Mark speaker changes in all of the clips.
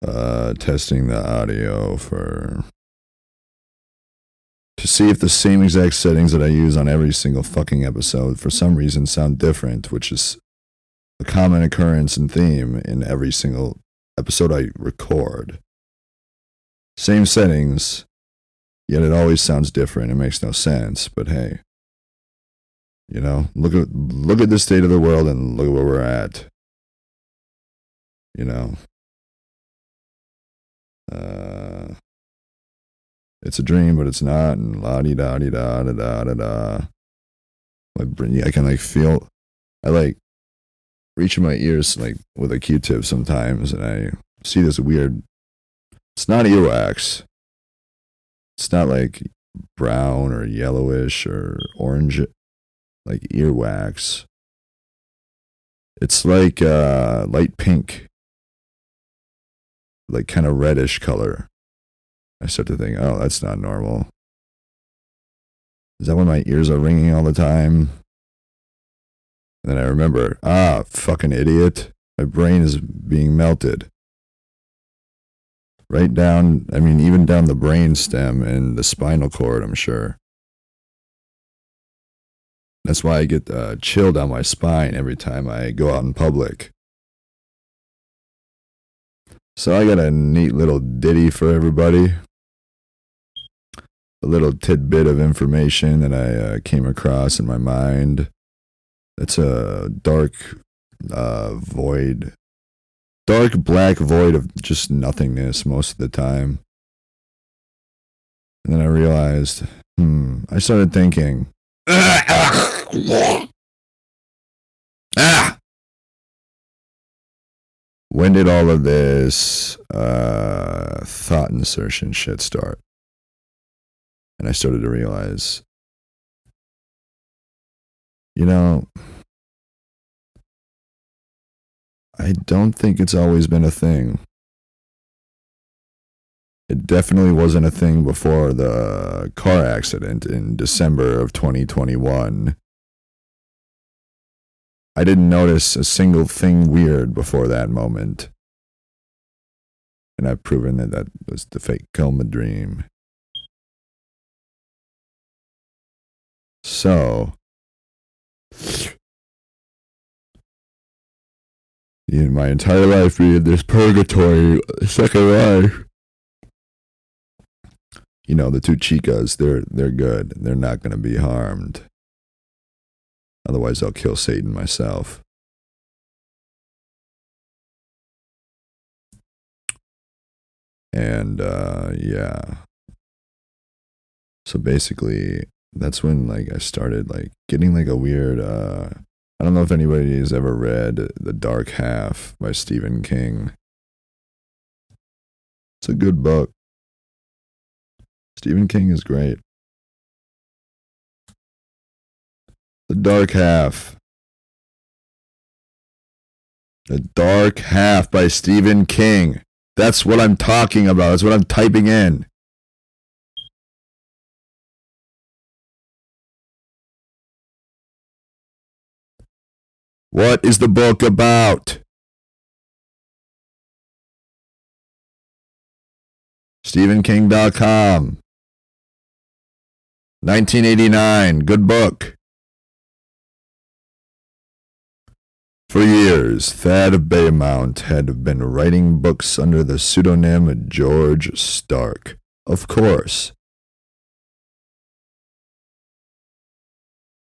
Speaker 1: Testing the audio to see if the same exact settings that I use on every single fucking episode for some reason sound different, which is a common occurrence and theme in every single episode I record. Same settings, yet it always sounds different. It makes no sense, but hey, you know, look at the state of the world and look at where we're at. You know, it's a dream, but it's not, and la di da di da da da da da. My brain, I can like feel, I like reach in my ears like with a Q-tip sometimes, and I see this weird. It's not earwax. It's not like brown or yellowish or orange, like earwax. It's like light pink, like kind of reddish color. I start to think, oh, that's not normal. Is that when my ears are ringing all the time? And then I remember, fucking idiot. My brain is being melted. Right down, I mean, even down the brain stem and the spinal cord, I'm sure. That's why I get chill down my spine every time I go out in public. So I got a neat little ditty for everybody. A little tidbit of information that I came across in my mind. It's a dark void. Dark black void of just nothingness most of the time. And then I realized, I started thinking, when did all of this thought insertion shit start? And I started to realize, you know, I don't think it's always been a thing. It definitely wasn't a thing before the car accident in December of 2021. I didn't notice a single thing weird before that moment. And I've proven that that was the fake coma dream. So, in my entire life being in this purgatory, second life, you know, the two chicas, they're good. They're not going to be harmed. Otherwise, I'll kill Satan myself. And, yeah. So basically, that's when, like, I started, like, getting, like, a weird, I don't know if anybody has ever read The Dark Half by Stephen King. It's a good book. Stephen King is great. The Dark Half. The Dark Half by Stephen King. That's what I'm talking about. That's what I'm typing in. What is the book about? StephenKing.com. 1989. Good book. For years, Thad Baymount had been writing books under the pseudonym George Stark. Of course.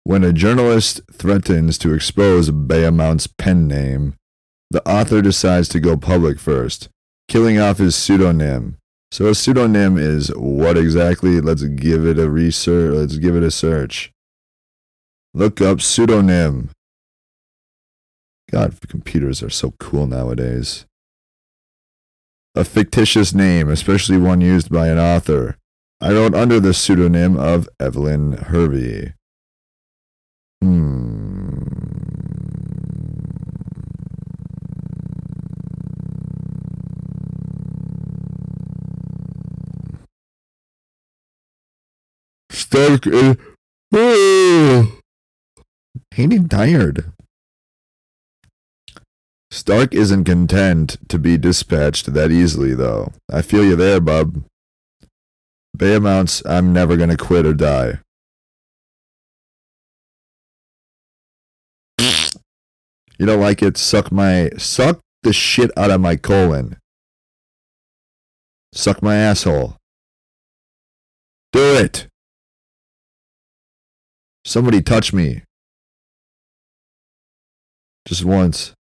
Speaker 1: When a journalist threatens to expose Baymount's pen name, the author decides to go public first, killing off his pseudonym. So a pseudonym is what exactly? Let's give it a search. Look up pseudonym. God, computers are so cool nowadays. A fictitious name, especially one used by an author. I wrote under the pseudonym of Evelyn Hervey. Stark is... Ain't he tired? Stark isn't content to be dispatched that easily, though. I feel you there, bub. Behemoths, I'm never gonna quit or die. You don't like it? Suck the shit out of my colon. Suck my asshole. Do it. Somebody touch me. Just once.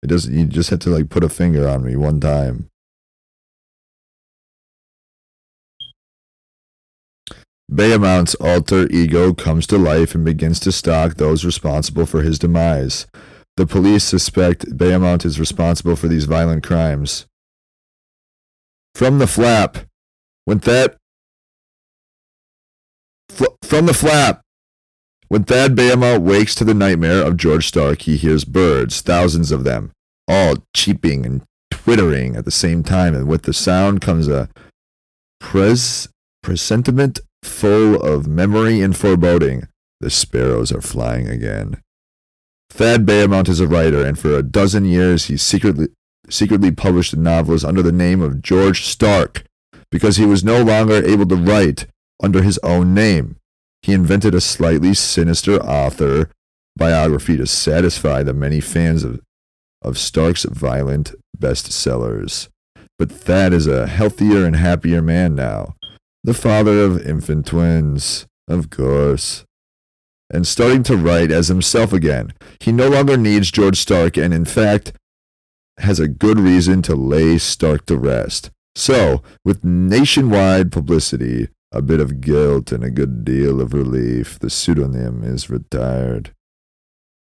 Speaker 1: It doesn't. You just have to like put a finger on me one time. Behemoth's alter ego comes to life and begins to stalk those responsible for his demise. The police suspect Behemoth is responsible for these violent crimes. From the flap. When Thad Behemoth wakes to the nightmare of George Stark, he hears birds, thousands of them, all cheeping and twittering at the same time, and with the sound comes a presentiment full of memory and foreboding. The sparrows are flying again. Thad Behemoth is a writer, and for a dozen years he secretly published novels under the name of George Stark, because he was no longer able to write under his own name. He invented a slightly sinister author biography to satisfy the many fans of Stark's violent bestsellers. But Thad is a healthier and happier man now. The father of infant twins, of course. And starting to write as himself again. He no longer needs George Stark, and in fact has a good reason to lay Stark to rest. So, with nationwide publicity, a bit of guilt, and a good deal of relief, the pseudonym is retired.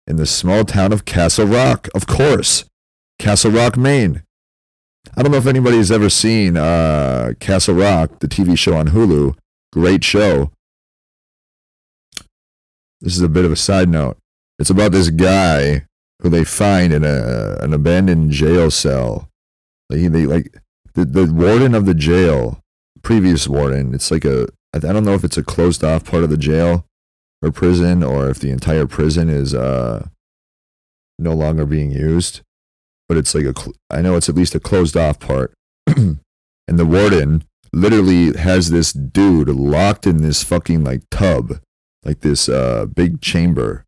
Speaker 1: In the small town of Castle Rock, of course. Castle Rock, Maine. I don't know if anybody's ever seen Castle Rock, the TV show on Hulu. Great show. This is a bit of a side note. It's about this guy who they find in an abandoned jail cell. The warden of the jail, previous warden, it's like I don't know if it's a closed off part of the jail or prison, or if the entire prison is no longer being used. But it's like I know it's at least a closed off part. And the warden literally has this dude locked in this fucking like tub, like this big chamber.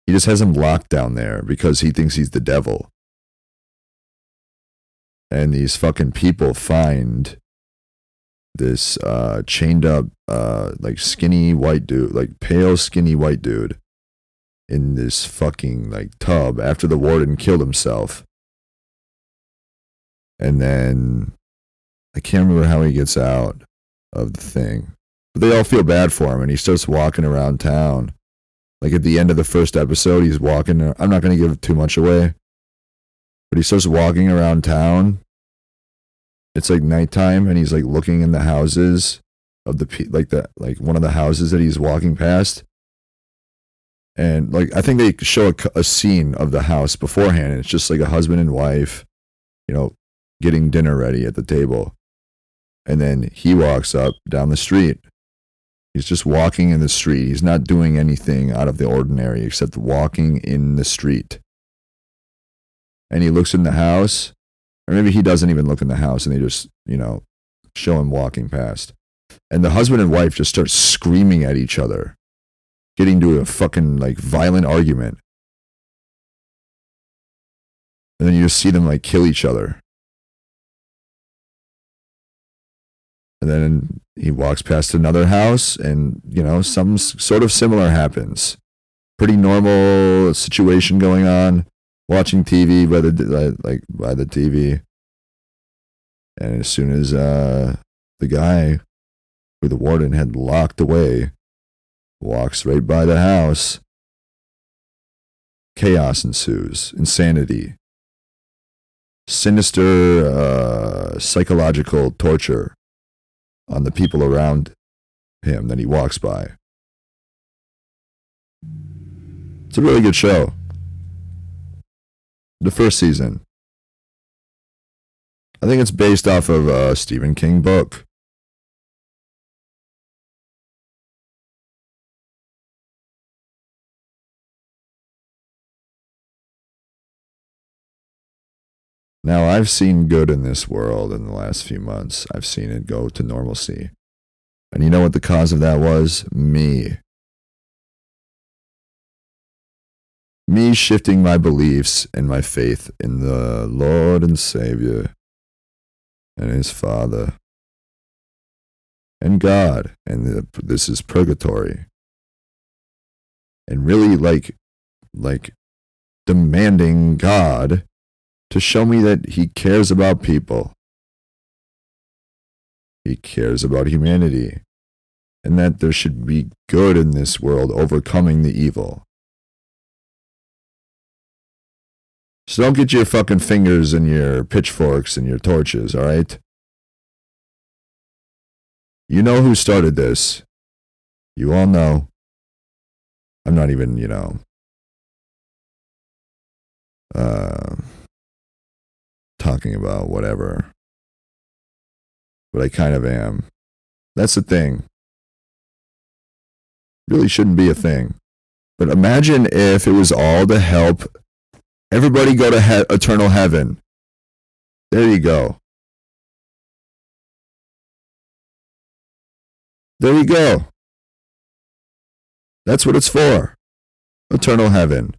Speaker 1: He just has him locked down there because he thinks he's the devil. And these fucking people find this chained up like skinny white dude, like pale skinny white dude in this fucking like tub after the warden killed himself. And then I can't remember how he gets out of the thing. But they all feel bad for him, and he starts walking around town. Like at the end of the first episode, he's walking. I'm not going to give too much away. But he starts walking around town. It's like nighttime, and he's like looking in the houses of like one of the houses that he's walking past. And like I think they show a scene of the house beforehand, and it's just like a husband and wife, you know, getting dinner ready at the table. And then he walks up down the street. He's just walking in the street. He's not doing anything out of the ordinary except walking in the street. And he looks in the house, or maybe he doesn't even look in the house, and they just, you know, show him walking past. And the husband and wife just start screaming at each other, getting into a fucking like violent argument. And then you just see them like kill each other. And then he walks past another house, and, you know, some sort of similar happens. Pretty normal situation going on. Watching TV by the TV. And as soon as the guy who the warden had locked away walks right by the house, chaos ensues. Insanity. Sinister psychological torture on the people around him that he walks by. It's a really good show. The first season. I think it's based off of a Stephen King book. Now, I've seen good in this world in the last few months. I've seen it go to normalcy. And you know what the cause of that was? Me. Me shifting my beliefs and my faith in the Lord and Savior and His Father and God. And this is purgatory. And really like demanding God to show me that He cares about people. He cares about humanity. And that there should be good in this world overcoming the evil. So don't get your fucking fingers and your pitchforks and your torches, alright? You know who started this. You all know. I'm not even, talking about whatever. But I kind of am. That's the thing. Really shouldn't be a thing. But imagine if it was all to help everybody go to eternal heaven. There you go. There you go. That's what it's for. Eternal heaven.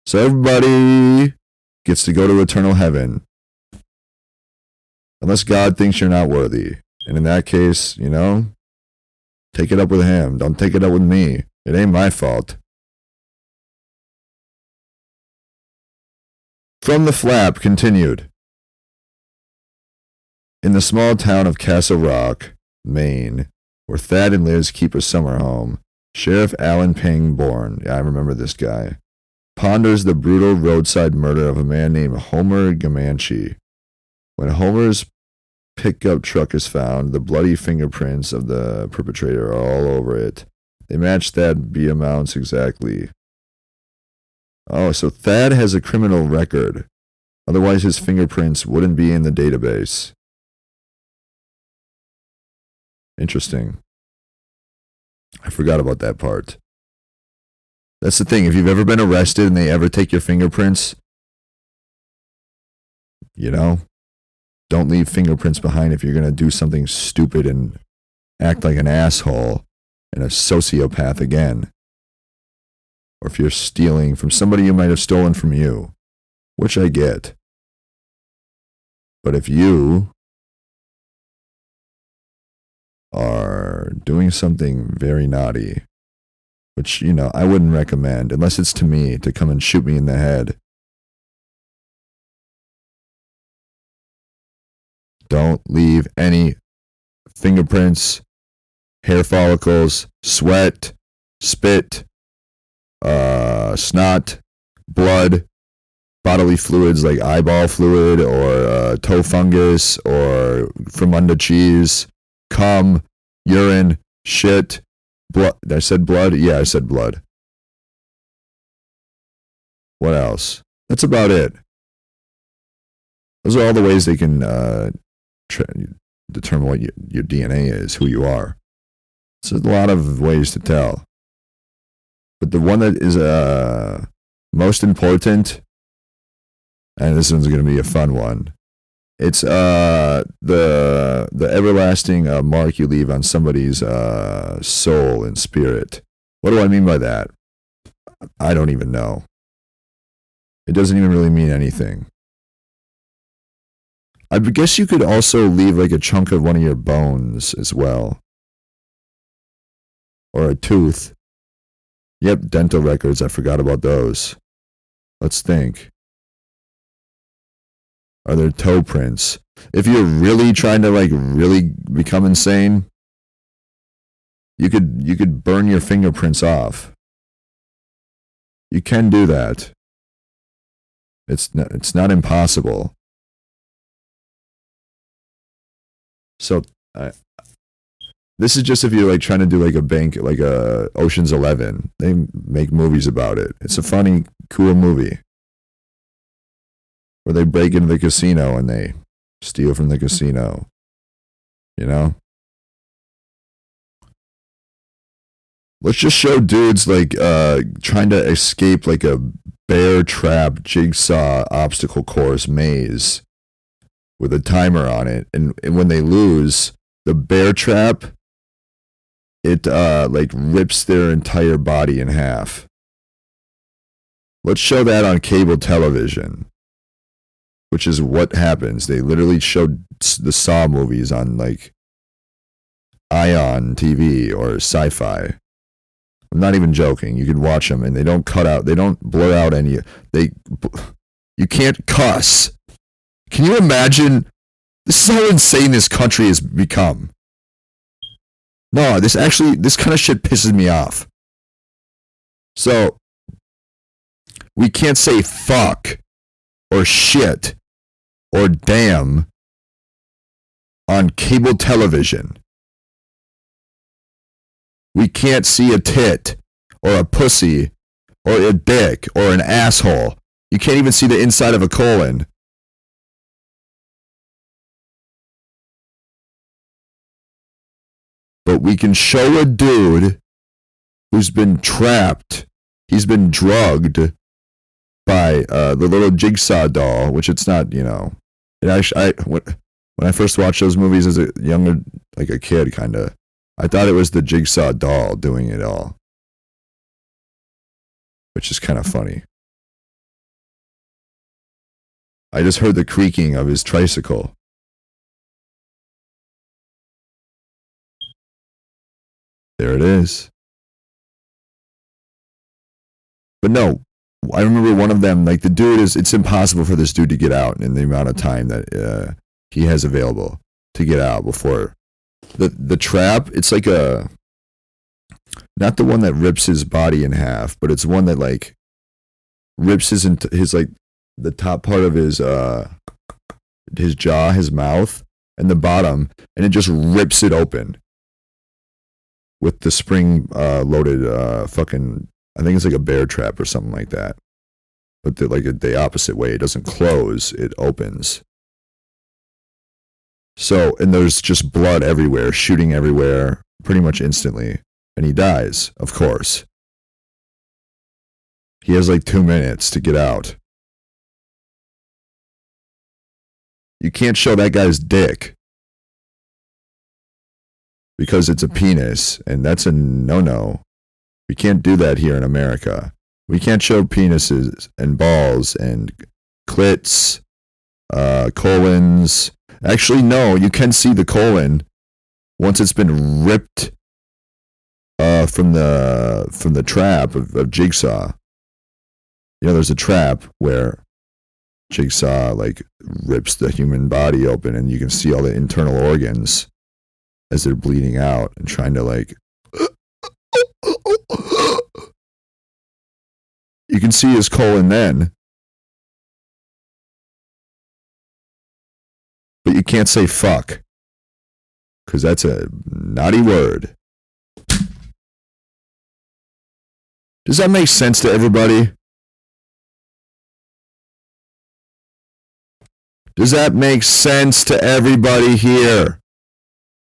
Speaker 1: So everybody gets to go to eternal heaven. Unless God thinks you're not worthy. And in that case, take it up with Him. Don't take it up with me. It ain't my fault. From the Flap continued. In the small town of Castle Rock, Maine, where Thad and Liz keep a summer home, Sheriff Alan Pangborn, I remember this guy, ponders the brutal roadside murder of a man named Homer Gamanche. When Homer's pickup truck is found, the bloody fingerprints of the perpetrator are all over it. They match Thad Beaumont's exactly. Oh, so Thad has a criminal record. Otherwise his fingerprints wouldn't be in the database. Interesting. I forgot about that part. That's the thing. If you've ever been arrested and they ever take your fingerprints, don't leave fingerprints behind if you're going to do something stupid and act like an asshole and a sociopath again. Or if you're stealing from somebody who might have stolen from you, which I get. But if you are doing something very naughty, which, I wouldn't recommend, unless it's to me, to come and shoot me in the head. Don't leave any fingerprints, hair follicles, sweat, spit, snot, blood, bodily fluids like eyeball fluid or toe fungus or Fremunda cheese, cum, urine, shit, blood. I said blood? Yeah, I said blood. What else? That's about it. Those are all the ways they can determine what your DNA is, who you are. So there's a lot of ways to tell. But the one that is most important, and this one's going to be a fun one, it's the everlasting mark you leave on somebody's soul and spirit. What do I mean by that? I don't even know. It doesn't even really mean anything. I guess you could also leave like a chunk of one of your bones as well. Or a tooth. Yep, dental records. I forgot about those. Let's think. Are there toe prints? If you're really trying to really become insane, you could burn your fingerprints off. You can do that. It's not impossible. So this is just if you're trying to do a bank, like a Ocean's 11. They make movies about it. It's a funny, cool movie where they break into the casino and they steal from the casino. Let's just show dudes trying to escape a bear trap jigsaw obstacle course maze with a timer on it, and when they lose the bear trap, it like rips their entire body in half. Let's show that on cable television, which is what happens. They literally showed the Saw movies on like Ion TV or Sci-Fi. I'm not even joking. You can watch them, and they don't cut out. They don't blur out any. You can't cuss. Can you imagine? This is how insane this country has become. No, this kind of shit pisses me off. So, we can't say fuck or shit or damn on cable television. We can't see a tit or a pussy or a dick or an asshole. You can't even see the inside of a colon. But we can show a dude who's been trapped. He's been drugged by the little jigsaw doll, which it's not, you know. When I first watched those movies as a younger, like a kid, kind of, I thought it was the jigsaw doll doing it all, which is kind of funny. I just heard the creaking of his tricycle. There it is. But no, I remember one of them, like the dude it's impossible for this dude to get out in the amount of time that he has available to get out before the trap. It's like not the one that rips his body in half, but it's one that like rips his like the top part of his jaw, his mouth, and the bottom, and it just rips it open with the spring loaded fucking, I think it's like a bear trap or something like that. But the opposite way. It doesn't close, it opens. So, and there's just blood everywhere, shooting everywhere, pretty much instantly. And he dies, of course. He has like 2 minutes to get out. You can't show that guy's dick. Because it's a penis, and that's a no-no. We can't do that here in America. We can't show penises and balls and clits, colons. Actually, no, you can see the colon once it's been ripped from the trap of Jigsaw. You know, there's a trap where Jigsaw like rips the human body open, and you can see all the internal organs as they're bleeding out and trying to like. You can see his colon then. But you can't say fuck. Because that's a naughty word. Does that make sense to everybody? Does that make sense to everybody here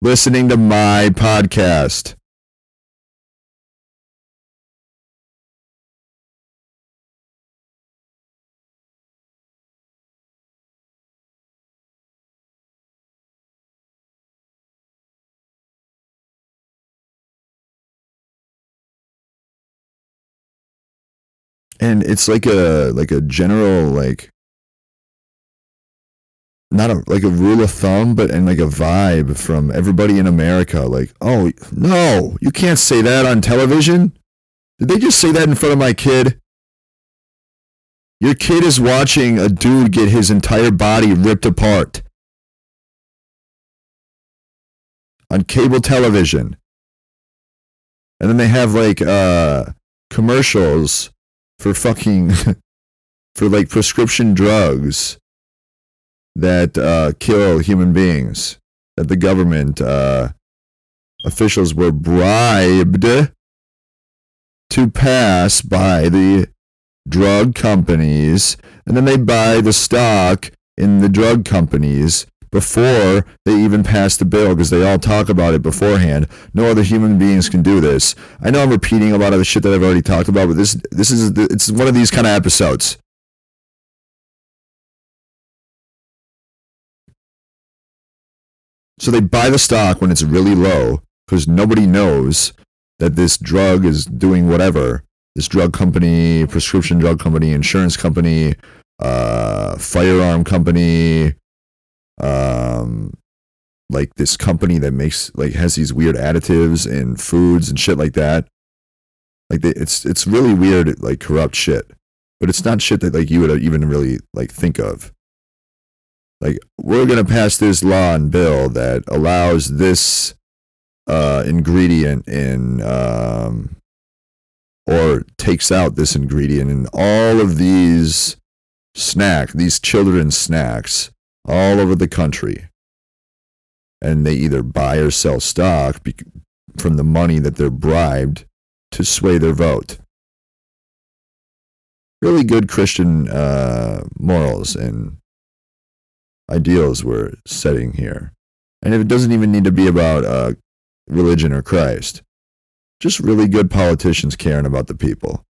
Speaker 1: listening to my podcast? And it's like a general like not a like a rule of thumb, but and like a vibe from everybody in America. Like, oh no, you can't say that on television. Did they just say that in front of my kid? Your kid is watching a dude get his entire body ripped apart on cable television, and then they have like commercials for fucking for like prescription drugs that kill human beings, that the government officials were bribed to pass by the drug companies, and then they buy the stock in the drug companies before they even pass the bill, because they all talk about it beforehand. No other human beings can do this. I know I'm repeating a lot of the shit that I've already talked about, but it's one of these kind of episodes. So they buy the stock when it's really low, because nobody knows that this drug is doing whatever. This drug company, prescription drug company, insurance company, firearm company, like this company that makes, like, has these weird additives in foods and shit like that. Like it's really weird, like corrupt shit. But it's not shit that like you would even really like think of. Like, we're gonna pass this law and bill that allows this ingredient in, or takes out this ingredient in all of these these children's snacks all over the country. And they either buy or sell stock from the money that they're bribed to sway their vote. Really good Christian morals and ideals we're setting here. And it doesn't even need to be about religion or Christ. Just really good politicians caring about the people.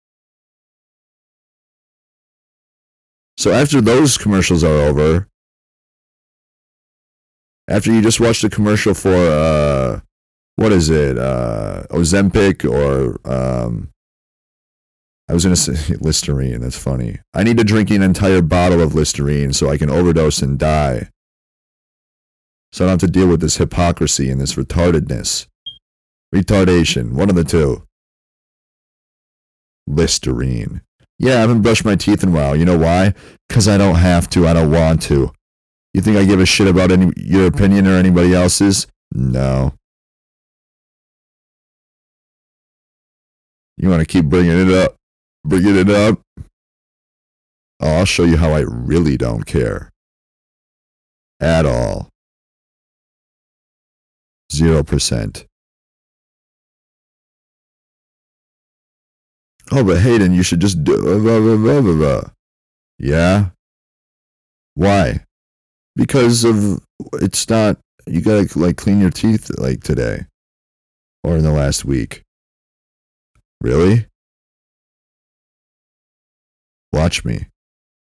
Speaker 1: So after those commercials are over, after you just watched a commercial for, what is it, Ozempic, or, I was going to say Listerine, that's funny. I need to drink an entire bottle of Listerine so I can overdose and die. So I don't have to deal with this hypocrisy and this retardedness. Retardation, one of the two. Listerine. Yeah, I haven't brushed my teeth in a while. You know why? Because I don't have to, I don't want to. You think I give a shit about your opinion or anybody else's? No. You want to keep bringing it up? Bringing it up? Oh, I'll show you how I really don't care. At all. 0%. Oh, but Hayden, you should just do... Yeah? Why? Because of... It's not... You gotta, like, clean your teeth, like, today. Or in the last week. Really? Watch me.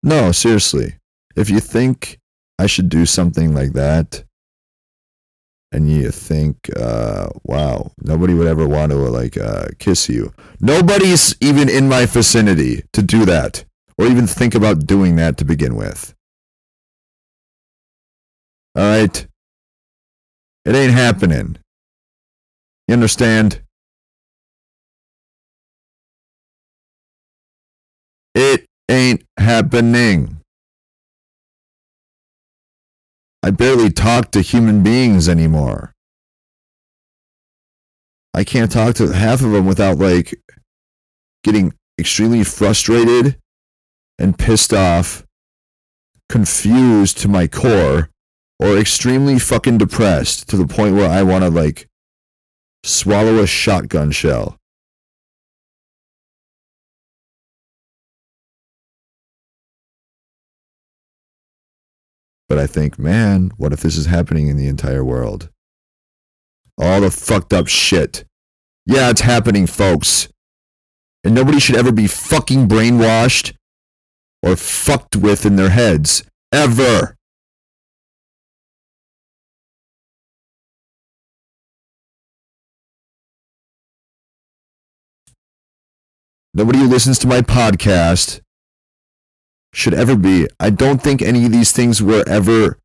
Speaker 1: No, seriously. If you think I should do something like that, and you think, wow, nobody would ever want to, like, kiss you. Nobody's even in my vicinity to do that, or even think about doing that to begin with. Alright? It ain't happening. You understand? It ain't happening. I barely talk to human beings anymore. I can't talk to half of them without, like, getting extremely frustrated and pissed off, confused to my core, or extremely fucking depressed to the point where I want to, like, swallow a shotgun shell. But I think, man, what if this is happening in the entire world? All the fucked up shit. Yeah, it's happening, folks. And nobody should ever be fucking brainwashed or fucked with in their heads. Ever. Nobody who listens to my podcast should ever be. I don't think any of these things were ever...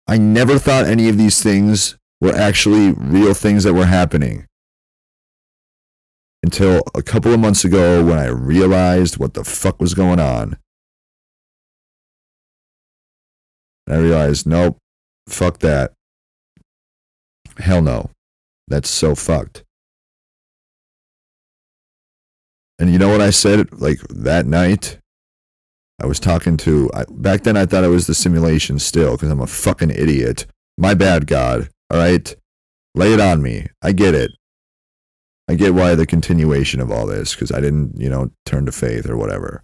Speaker 1: I never thought any of these things were actually real things that were happening. Until a couple of months ago when I realized what the fuck was going on. I realized, nope, fuck that. Hell no. That's so fucked. And you know what I said, like, that night? I was talking to... back then I thought it was the simulation still, because I'm a fucking idiot. My bad, God. Alright? Lay it on me. I get it. I get why the continuation of all this, because I didn't, turn to faith or whatever.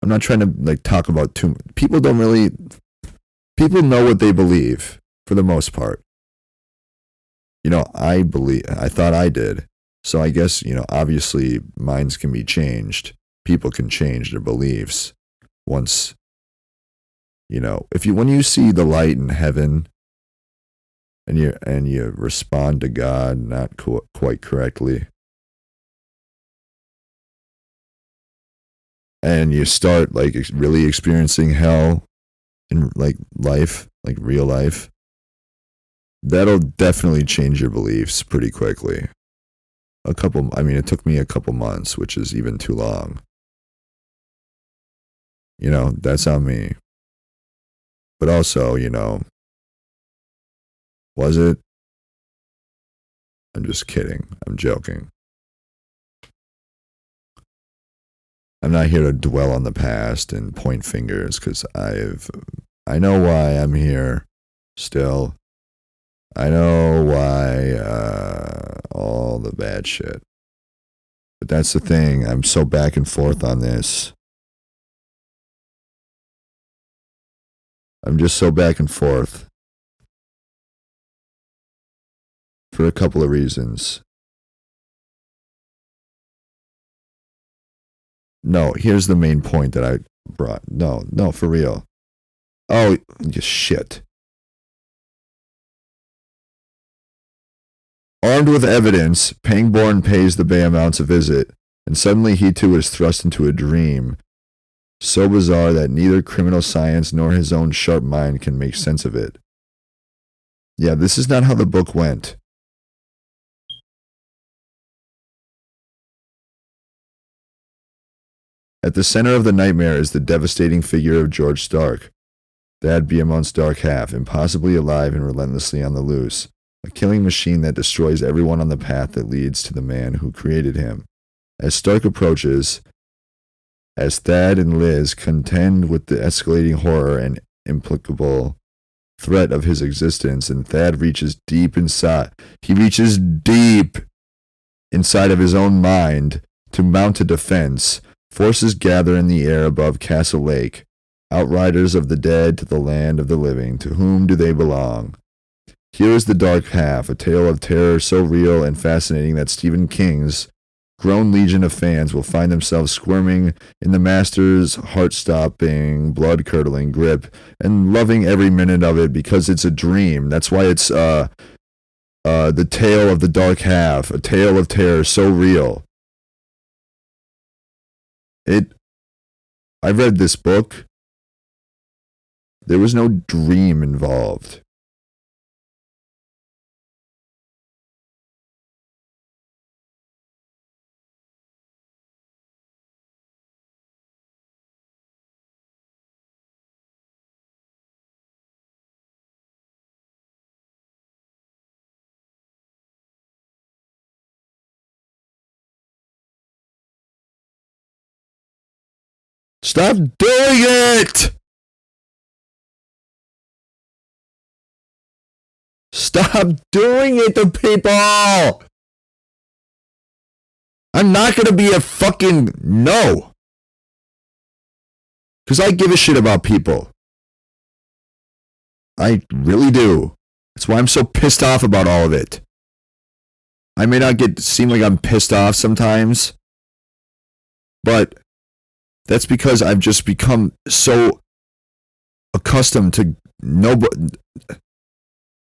Speaker 1: I'm not trying to, like, talk about too... People people know what they believe for the most part. I thought I did. So I guess, obviously minds can be changed. People can change their beliefs once, when you see the light in heaven and you respond to God not quite correctly, and you start like really experiencing hell in like life, like real life, that'll definitely change your beliefs pretty quickly. It took me a couple months, which is even too long. That's on me. But also, was it? I'm just kidding. I'm joking. I'm not here to dwell on the past and point fingers because I know why I'm here still. I know why all the bad shit. But that's the thing. I'm so back and forth on this. I'm just so back and forth for a couple of reasons. No, here's the main point that I brought. No, for real. Oh, just shit. Armed with evidence, Pangborn pays the Bayamounts a visit, and suddenly he too is thrust into a dream so bizarre that neither criminal science nor his own sharp mind can make sense of it. Yeah, this is not how the book went. At the center of the nightmare is the devastating figure of George Stark, Thad Beaumont's dark half, impossibly alive and relentlessly on the loose, a killing machine that destroys everyone on the path that leads to the man who created him. As Stark approaches, as Thad and Liz contend with the escalating horror and implacable threat of his existence, and Thad reaches deep inside. He reaches deep inside of his own mind to mount a defense. Forces gather in the air above Castle Lake. Outriders of the dead to the land of the living. To whom do they belong? Here is the Dark Half, a tale of terror so real and fascinating that Stephen King's grown legion of fans will find themselves squirming in the master's heart-stopping, blood-curdling grip and loving every minute of it because it's a dream. That's why it's the tale of the Dark Half, a tale of terror so real. I read this book. There was no dream involved. Stop doing it! Stop doing it to people! I'm not gonna be a fucking no. Because I give a shit about people. I really do. That's why I'm so pissed off about all of it. I may not seem like I'm pissed off sometimes, but that's because I've just become so accustomed to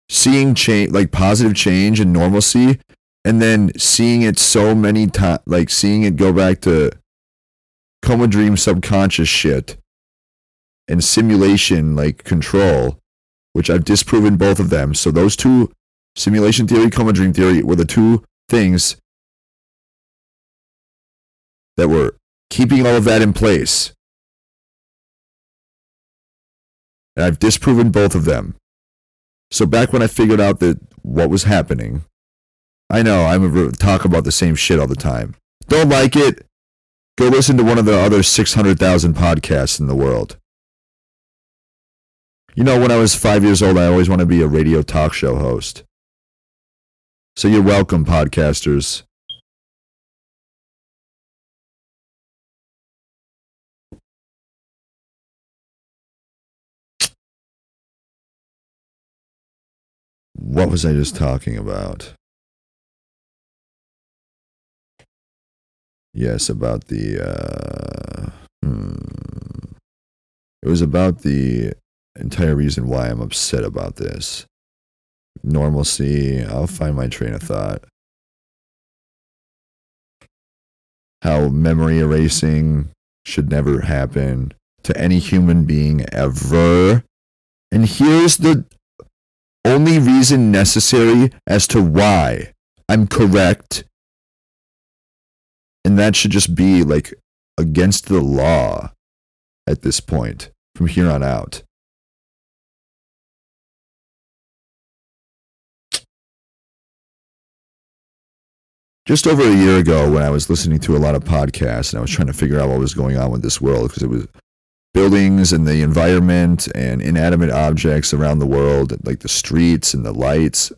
Speaker 1: seeing change, like positive change and normalcy, and then seeing it so many times, like seeing it go back to coma dream subconscious shit and simulation like control, which I've disproven both of them. So those two, simulation theory, coma dream theory, were the two things that were keeping all of that in place. And I've disproven both of them. So back when I figured out that what was happening, I know I'm talk about the same shit all the time. Don't like it? Go listen to one of the other 600,000 podcasts in the world. When I was 5 years old, I always wanted to be a radio talk show host. So you're welcome, podcasters. What was I just talking about? Yes, about the, it was about the entire reason why I'm upset about this. Normalcy, I'll find my train of thought. How memory erasing should never happen to any human being ever. And here's the only reason necessary as to why I'm correct. And that should just be like against the law at this point from here on out. Just over a year ago, when I was listening to a lot of podcasts and I was trying to figure out what was going on with this world, because it was buildings and the environment and inanimate objects around the world, like the streets and the lights.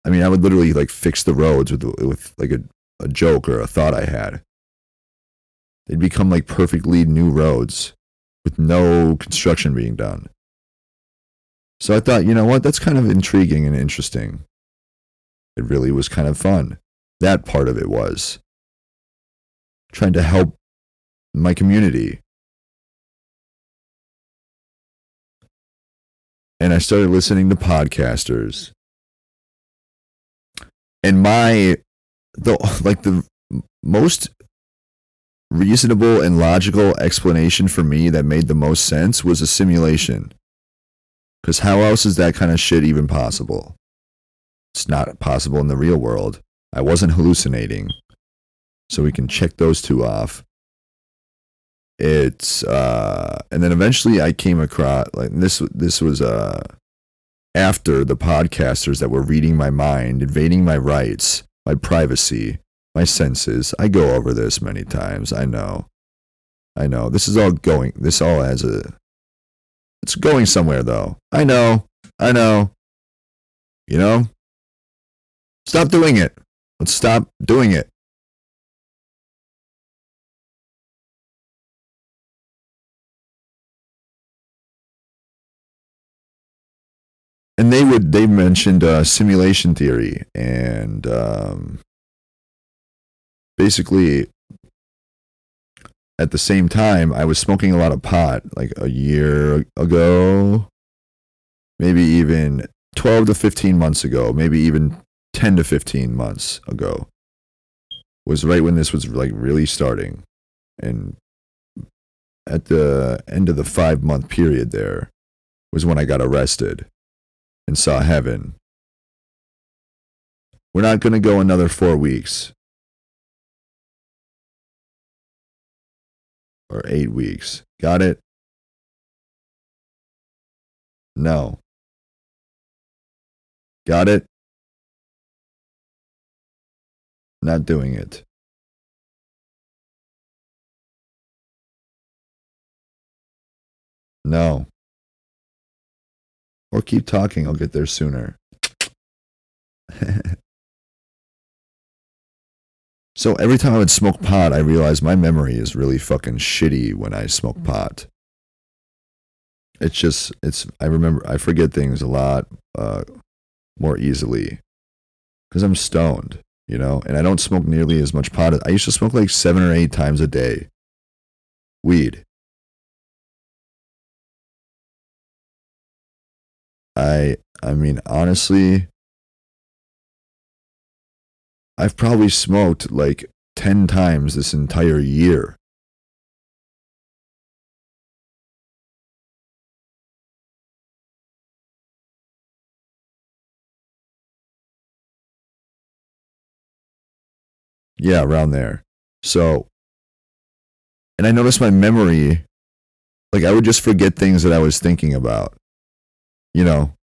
Speaker 1: I mean, I would literally like fix the roads with like a joke or a thought I had. They'd become like perfectly new roads with no construction being done. So I thought, you know what, that's kind of intriguing and interesting. It really was kind of fun. That part of it was trying to help my community. And I started listening to podcasters. And the most reasonable and logical explanation for me that made the most sense was a simulation. Because how else is that kind of shit even possible? It's not possible in the real world. I wasn't hallucinating. So we can check those two off. It's and then eventually I came across like this was after the podcasters that were reading my mind, invading my rights, my privacy, my senses. I go over this many times. I know. This is all going. This all has it's going somewhere though. I know. You know? Stop doing it. Let's stop doing it. And they mentioned simulation theory and basically at the same time I was smoking a lot of pot like a year ago, maybe even 12 to 15 months ago, maybe even 10 to 15 months ago was right when this was like really starting. And at the end of the 5-month period there was when I got arrested and saw heaven. We're not going to go another 4 weeks. Or 8 weeks. Got it? No. Got it? Not doing it. No. Or keep talking, I'll get there sooner. So every time I would smoke pot, I realized my memory is really fucking shitty when I smoke pot. I forget things a lot more easily because I'm stoned, you know, and I don't smoke nearly as much pot. I used to smoke like 7 or 8 times a day. Weed. I mean, honestly, I've probably smoked like 10 times this entire year. Yeah, around there. So, and I noticed my memory, like I would just forget things that I was thinking about. You know,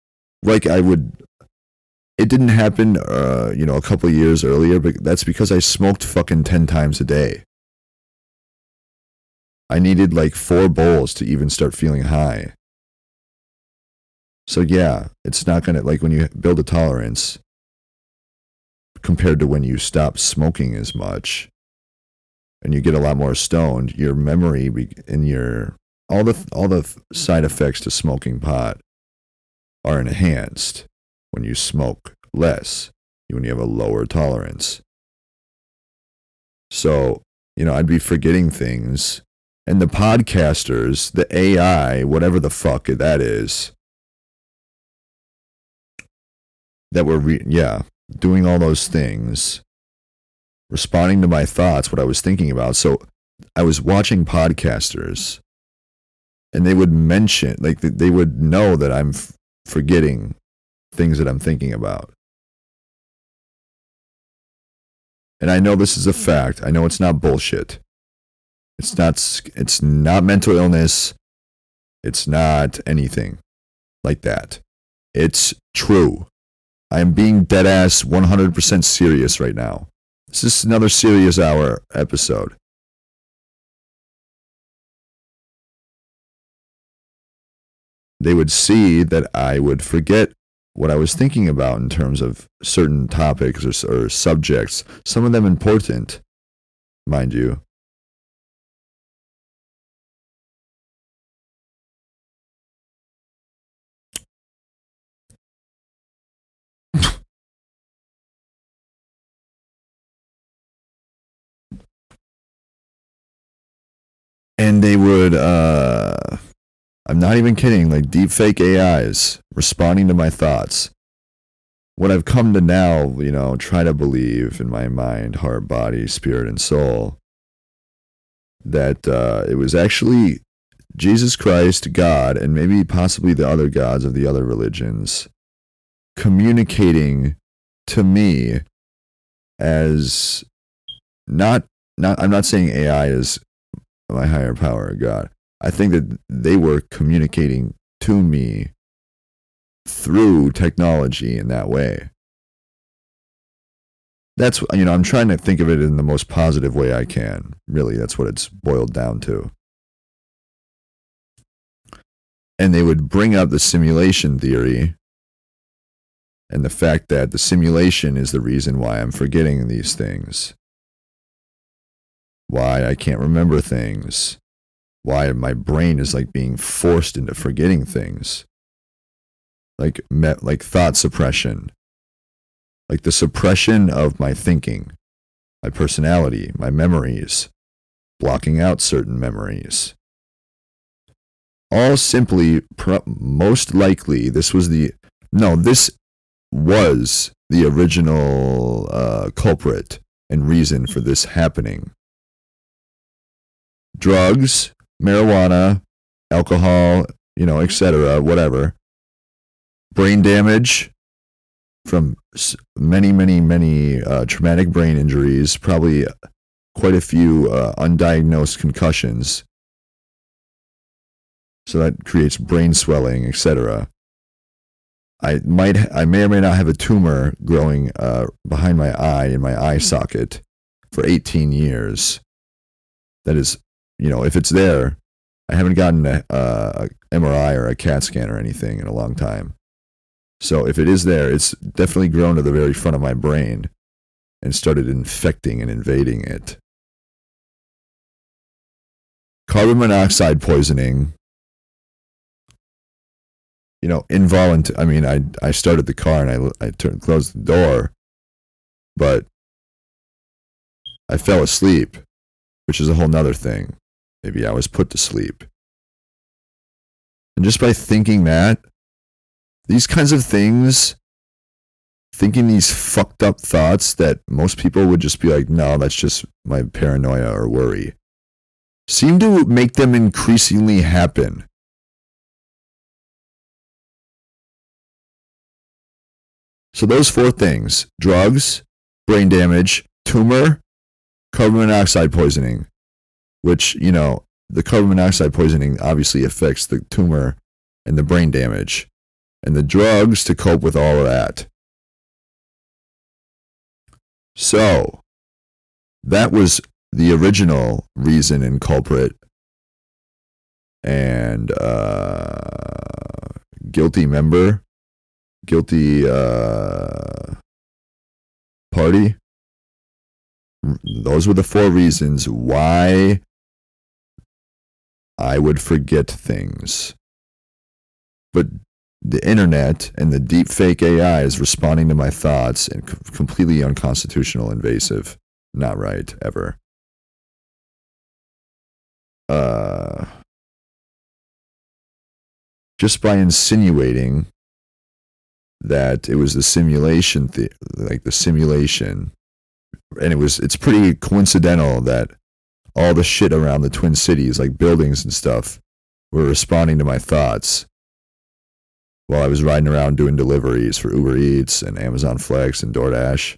Speaker 1: like it didn't happen, you know, a couple of years earlier, but that's because I smoked fucking 10 times a day. I needed like 4 bowls to even start feeling high. So yeah, it's not gonna, like when you build a tolerance compared to when you stop smoking as much and you get a lot more stoned, your memory and your all the side effects to smoking pot are enhanced. when you smoke less, when you have a lower tolerance. So, I'd be forgetting things. And the podcasters, the AI, whatever the fuck that is, that were, doing all those things, responding to my thoughts, what I was thinking about. So I was watching podcasters, and they would mention, like, they would know that I'm forgetting things that I'm thinking about. And I know this is a fact. I know it's not bullshit. It's not mental illness. It's not anything like that. It's true. I am being dead ass 100% serious right now. This is another Serious Hour episode. They would see that I would forget what I was thinking about in terms of certain topics or subjects, some of them important, mind you. And they would, I'm not even kidding, like deepfake AIs responding to my thoughts. What I've come to now, try to believe in my mind, heart, body, spirit, and soul, that it was actually Jesus Christ, God, and maybe possibly the other gods of the other religions communicating to me as I'm not saying AI is my higher power or God. I think that they were communicating to me through technology in that way. That's, I'm trying to think of it in the most positive way I can. Really, that's what it's boiled down to. And they would bring up the simulation theory and the fact that the simulation is the reason why I'm forgetting these things. Why I can't remember things. Why my brain is like being forced into forgetting things. Like thought suppression. Like the suppression of my thinking, my personality, my memories, blocking out certain memories. All simply, most likely, this was the original culprit and reason for this happening. Drugs, marijuana, alcohol, etc., whatever. Brain damage from many, many, many traumatic brain injuries, probably quite a few undiagnosed concussions. So that creates brain swelling, etc. I may or may not have a tumor growing behind my eye in my eye socket for 18 years. That is, if it's there, I haven't gotten a MRI or a CAT scan or anything in a long time. So if it is there, it's definitely grown to the very front of my brain and started infecting and invading it. Carbon monoxide poisoning. Involuntary. I started the car and I closed the door, but I fell asleep, which is a whole nother thing. Maybe I was put to sleep. And just by thinking that, these kinds of things, thinking these fucked up thoughts that most people would just be like, no, that's just my paranoia or worry, seem to make them increasingly happen. So those four things: drugs, brain damage, tumor, carbon monoxide poisoning, which, the carbon monoxide poisoning obviously affects the tumor and the brain damage, and the drugs to cope with all of that. So that was the original reason and culprit and guilty member. Guilty party. Those were the four reasons why I would forget things. But the internet and the deep fake AI is responding to my thoughts and completely unconstitutional, invasive, not right ever. Just by insinuating that it was the simulation, like the simulation, and it's pretty coincidental that all the shit around the Twin Cities, like buildings and stuff, were responding to my thoughts while I was riding around doing deliveries for Uber Eats and Amazon Flex and DoorDash.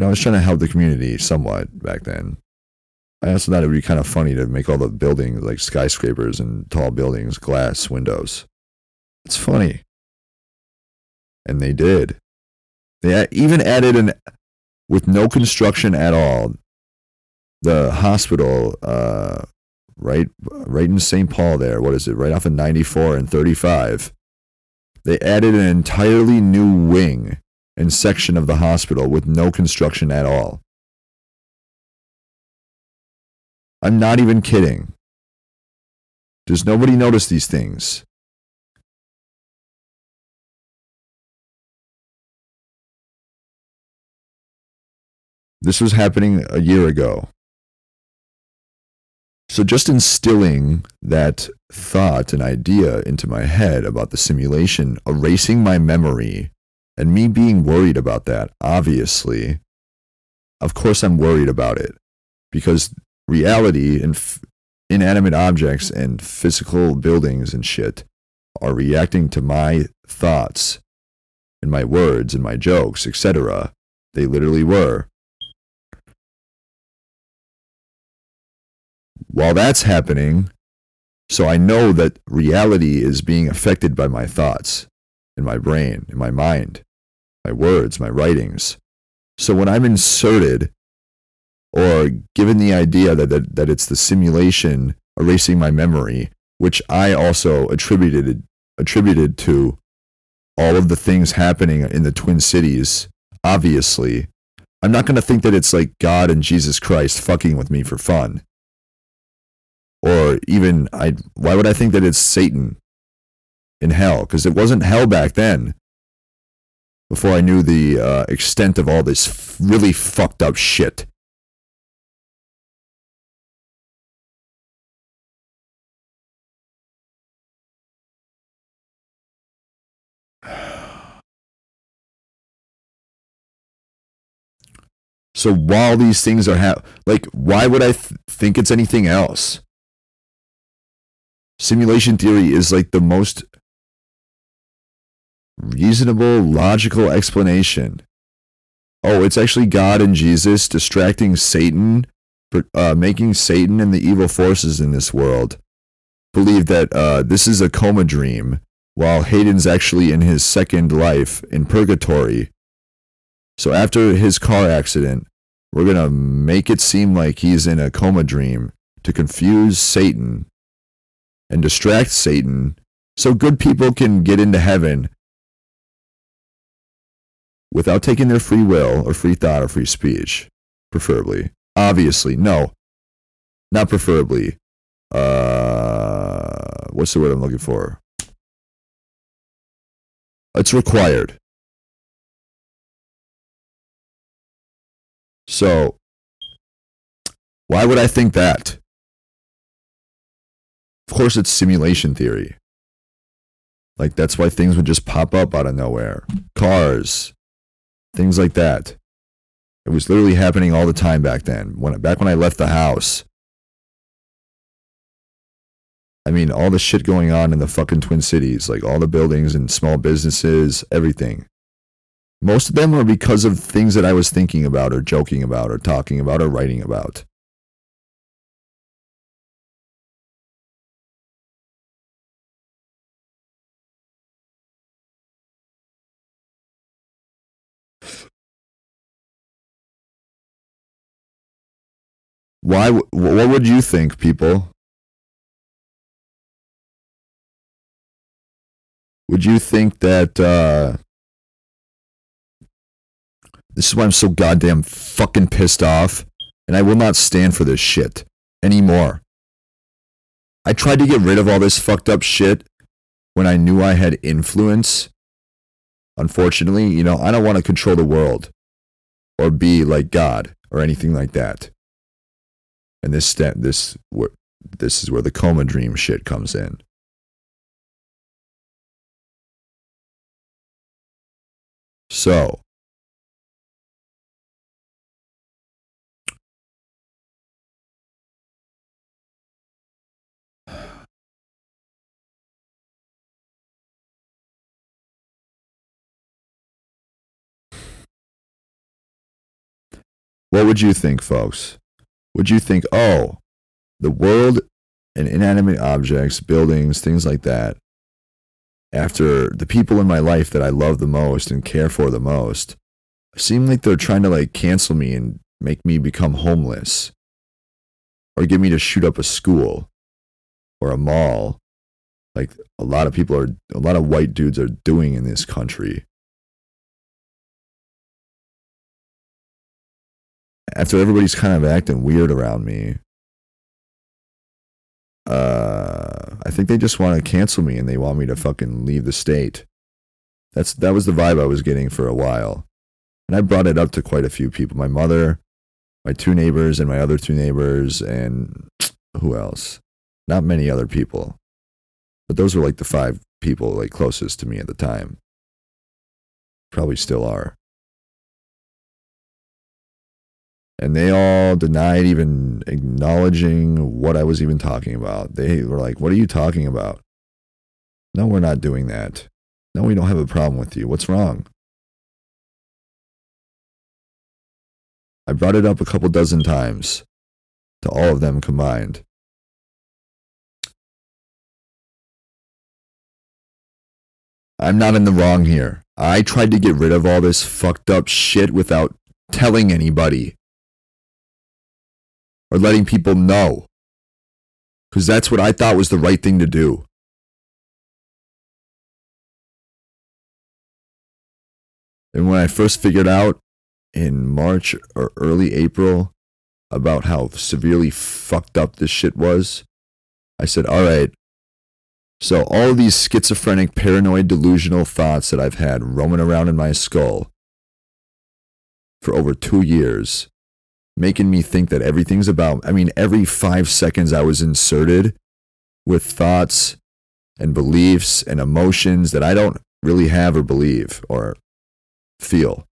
Speaker 1: I was trying to help the community somewhat back then. I also thought it would be kind of funny to make all the buildings, like skyscrapers and tall buildings, glass windows. It's funny. And they did. They even added with no construction at all, the hospital, right in St. Paul there, what is it, right off of 94 and 35, they added an entirely new wing and section of the hospital with no construction at all. I'm not even kidding. Does nobody notice these things? This was happening a year ago. So just instilling that thought and idea into my head about the simulation, erasing my memory, and me being worried about that, obviously, of course I'm worried about it. Because reality and inanimate objects and physical buildings and shit are reacting to my thoughts and my words and my jokes, etc. They literally were. While that's happening, so I know that reality is being affected by my thoughts in my brain, in my mind, my words, my writings. So when I'm inserted or given the idea that it's the simulation erasing my memory, which I also attributed to all of the things happening in the Twin Cities, obviously, I'm not going to think that it's like God and Jesus Christ fucking with me for fun. Or even, why would I think that it's Satan in hell? Because it wasn't hell back then, before I knew the extent of all this really fucked up shit. So while these things are why would I think it's anything else? Simulation theory is like the most reasonable, logical explanation. Oh, it's actually God and Jesus distracting Satan, making Satan and the evil forces in this world believe that this is a coma dream, while Hayden's actually in his second life in purgatory. So after his car accident, we're going to make it seem like he's in a coma dream to confuse Satan and distract Satan so good people can get into heaven without taking their free will or free thought or free speech, preferably. Obviously, no. Not preferably. What's the word I'm looking for? It's required. So, why would I think that? Of course, it's simulation theory. Like, that's why things would just pop up out of nowhere. Cars, things like that. It was literally happening all the time back then. Back when I left the house. I mean, all the shit going on in the fucking Twin Cities, like all the buildings and small businesses, everything. Most of them are because of things that I was thinking about or joking about or talking about or writing about. What would you think, people? Would you think that, this is why I'm so goddamn fucking pissed off, and I will not stand for this shit anymore. I tried to get rid of all this fucked up shit when I knew I had influence, unfortunately, you know, I don't want to control the world or be like God or anything like that. And this is where the coma dream shit comes in. So, what would you think, folks? Would you think, oh, the world and inanimate objects, buildings, things like that, after the people in my life that I love the most and care for the most, seem like they're trying to like cancel me and make me become homeless or get me to shoot up a school or a mall like a lot of white dudes are doing in this country. After everybody's kind of acting weird around me, I think they just want to cancel me and they want me to fucking leave the state. That was the vibe I was getting for a while. And I brought it up to quite a few people. My mother, my two neighbors, and my other two neighbors, and who else? Not many other people. But those were like the 5 people like closest to me at the time. Probably still are. And they all denied even acknowledging what I was even talking about. They were like, what are you talking about? No, we're not doing that. No, we don't have a problem with you. What's wrong? I brought it up a couple dozen times to all of them combined. I'm not in the wrong here. I tried to get rid of all this fucked up shit without telling anybody or letting people know, because that's what I thought was the right thing to do. And when I first figured out in March or early April about how severely fucked up this shit was, I said, all right, so all of these schizophrenic, paranoid, delusional thoughts that I've had roaming around in my skull for over 2 years, making me think that everything's about, every 5 seconds I was inserted with thoughts and beliefs and emotions that I don't really have or believe or feel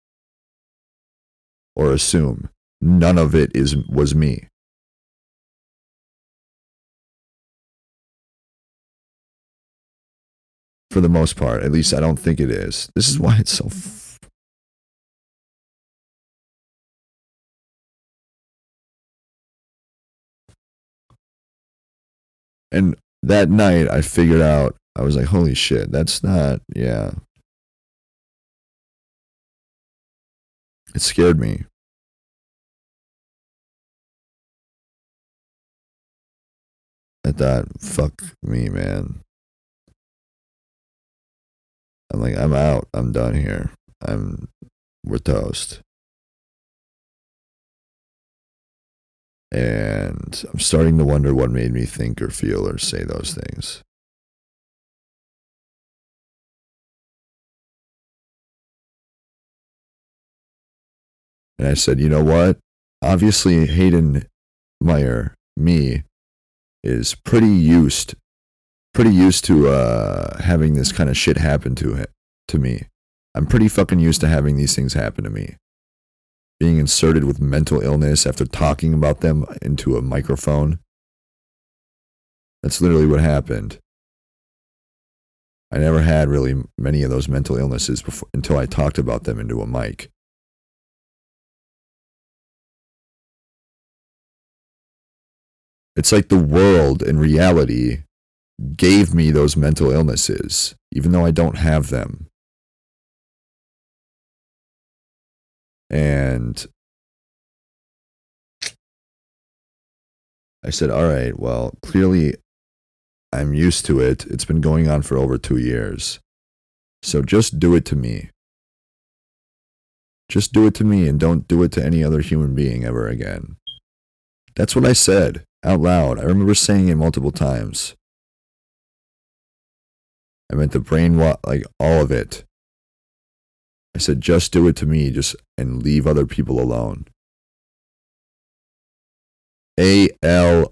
Speaker 1: or assume. None of it was me. For the most part, at least I don't think it is. This is why it's so And that night I figured out, I was like, holy shit, that's not, yeah. It scared me. I thought, fuck me, man. I'm like, I'm out. I'm done here. We're toast. And I'm starting to wonder what made me think or feel or say those things. And I said, you know what? Obviously, Hayden Meyer, me, is pretty used to having this kind of shit happen to me. I'm pretty fucking used to having these things happen to me. Being inserted with mental illness after talking about them into a microphone. That's literally what happened. I never had really many of those mental illnesses until I talked about them into a mic. It's like the world in reality gave me those mental illnesses, even though I don't have them. And I said, all right, well, clearly I'm used to it. It's been going on for over 2 years. So just do it to me. Just do it to me and don't do it to any other human being ever again. That's what I said out loud. I remember saying it multiple times. I meant the brain, like all of it. I said, just do it to me, and leave other people alone. ALONE.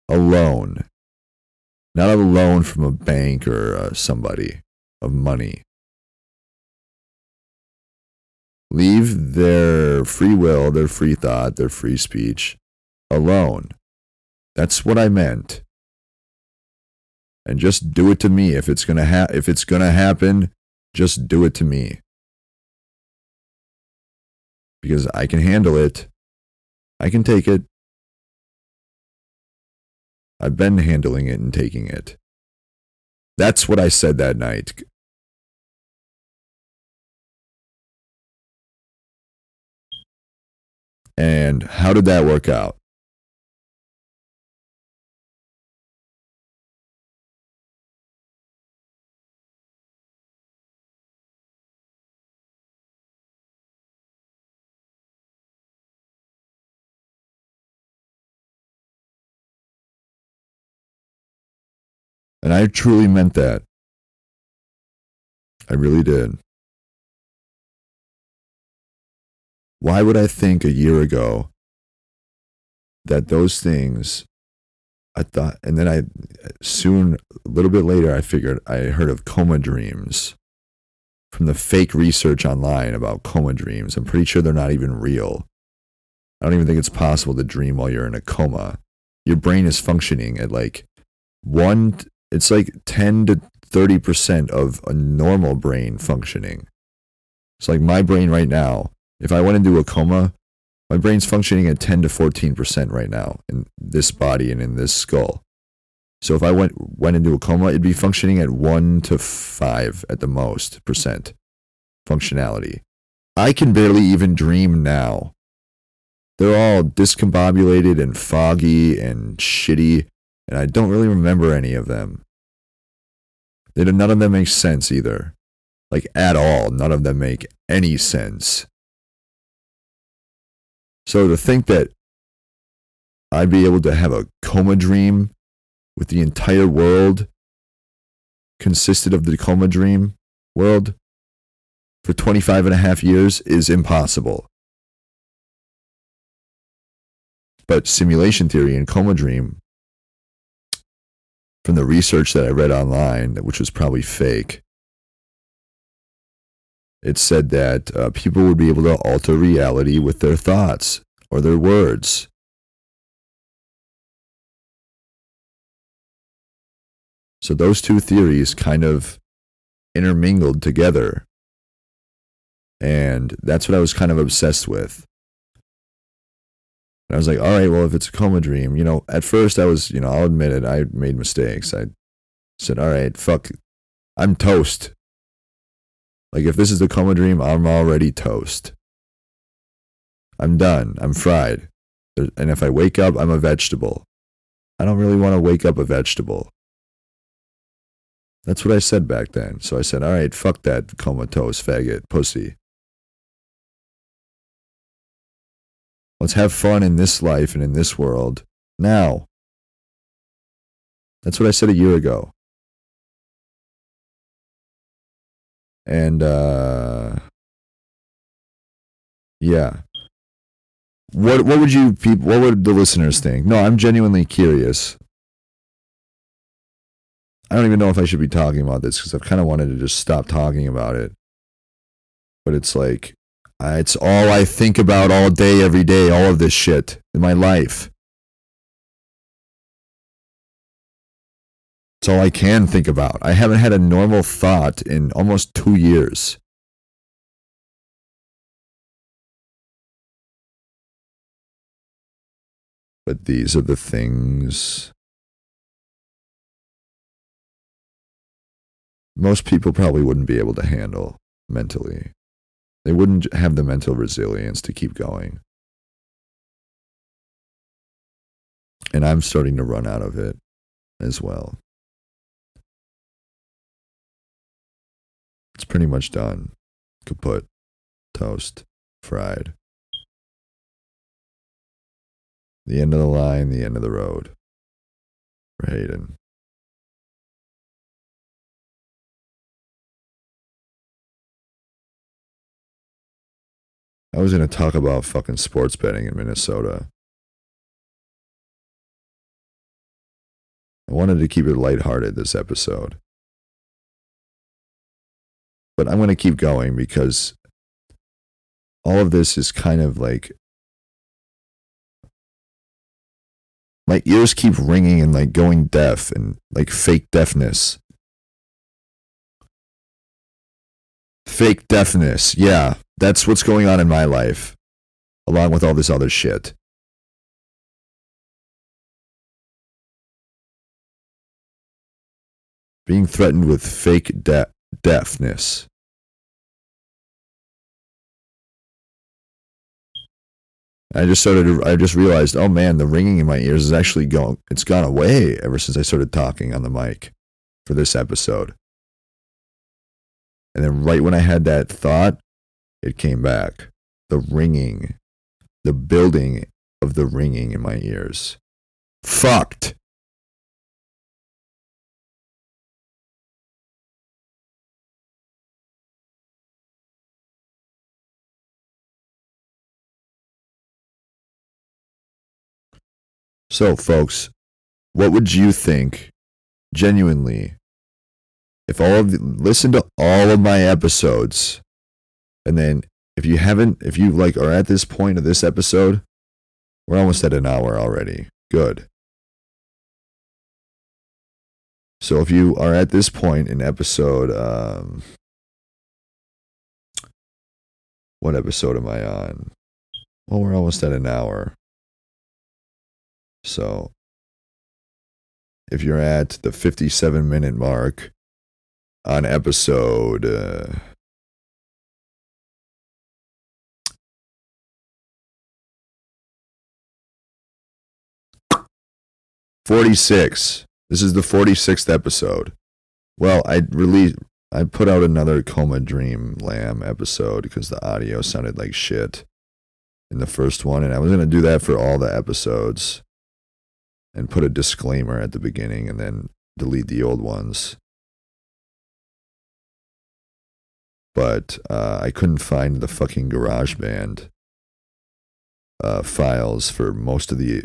Speaker 1: Alone. Not a loan from a bank or somebody of money. Leave their free will, their free thought, their free speech alone. That's what I meant. And just do it to me. If it's gonna happen, just do it to me. Because I can handle it. I can take it. I've been handling it and taking it. That's what I said that night. And how did that work out? And I truly meant that. I really did. Why would I think a year ago that those things, I thought, and then a little bit later, I heard of coma dreams from the fake research online about coma dreams. I'm pretty sure they're not even real. I don't even think it's possible to dream while you're in a coma. Your brain is functioning at like it's like 10 to 30% of a normal brain functioning. It's like my brain right now, if I went into a coma, my brain's functioning at 10 to 14% right now in this body and in this skull. So if I went into a coma, it'd be functioning at 1 to 5 at the most percent functionality. I can barely even dream now. They're all discombobulated and foggy and shitty, and I don't really remember any of them. None of them make sense either. Like, at all. None of them make any sense. So to think that I'd be able to have a coma dream with the entire world consisted of the coma dream world for 25 and a half years is impossible. But simulation theory and coma dream, from the research that I read online, which was probably fake, it said that people would be able to alter reality with their thoughts or their words. So those two theories kind of intermingled together. And that's what I was kind of obsessed with. And I was like, all right, well, if it's a coma dream, at first I was, I'll admit it, I made mistakes. I said, all right, fuck, I'm toast. Like, if this is a coma dream, I'm already toast. I'm done. I'm fried. And if I wake up, I'm a vegetable. I don't really want to wake up a vegetable. That's what I said back then. So I said, all right, fuck that comatose faggot pussy. Let's have fun in this life and in this world now. That's what I said a year ago. And, yeah. What would the listeners think? No, I'm genuinely curious. I don't even know if I should be talking about this because I've kind of wanted to just stop talking about it. But it's like, it's all I think about all day, every day, all of this shit in my life. It's all I can think about. I haven't had a normal thought in almost 2 years. But these are the things most people probably wouldn't be able to handle mentally. They wouldn't have the mental resilience to keep going. And I'm starting to run out of it as well. It's pretty much done. Kaput. Toast. Fried. The end of the line, the end of the road. For Hayden. I was going to talk about fucking sports betting in Minnesota. I wanted to keep it lighthearted this episode. But I'm going to keep going because all of this is kind of like, my ears keep ringing and like going deaf and like fake deafness. Fake deafness. Yeah, that's what's going on in my life, along with all this other shit. Being threatened with fake deafness. I just realized, oh man, the ringing in my ears is actually it's gone away ever since I started talking on the mic for this episode. And then right when I had that thought, it came back. The ringing, the building of the ringing in my ears. Fucked. So, folks, what would you think, genuinely, if listen to all of my episodes, and then if you are at this point of this episode, we're almost at an hour already. Good. So if you are at this point in episode, what episode am I on? Well, we're almost at an hour. So if you're at the 57-minute mark on episode 46. This is the 46th episode. Well, I put out another Coma Dream Lamb episode because the audio sounded like shit in the first one, and I was going to do that for all the episodes and put a disclaimer at the beginning and then delete the old ones. But I couldn't find the fucking GarageBand files for most of the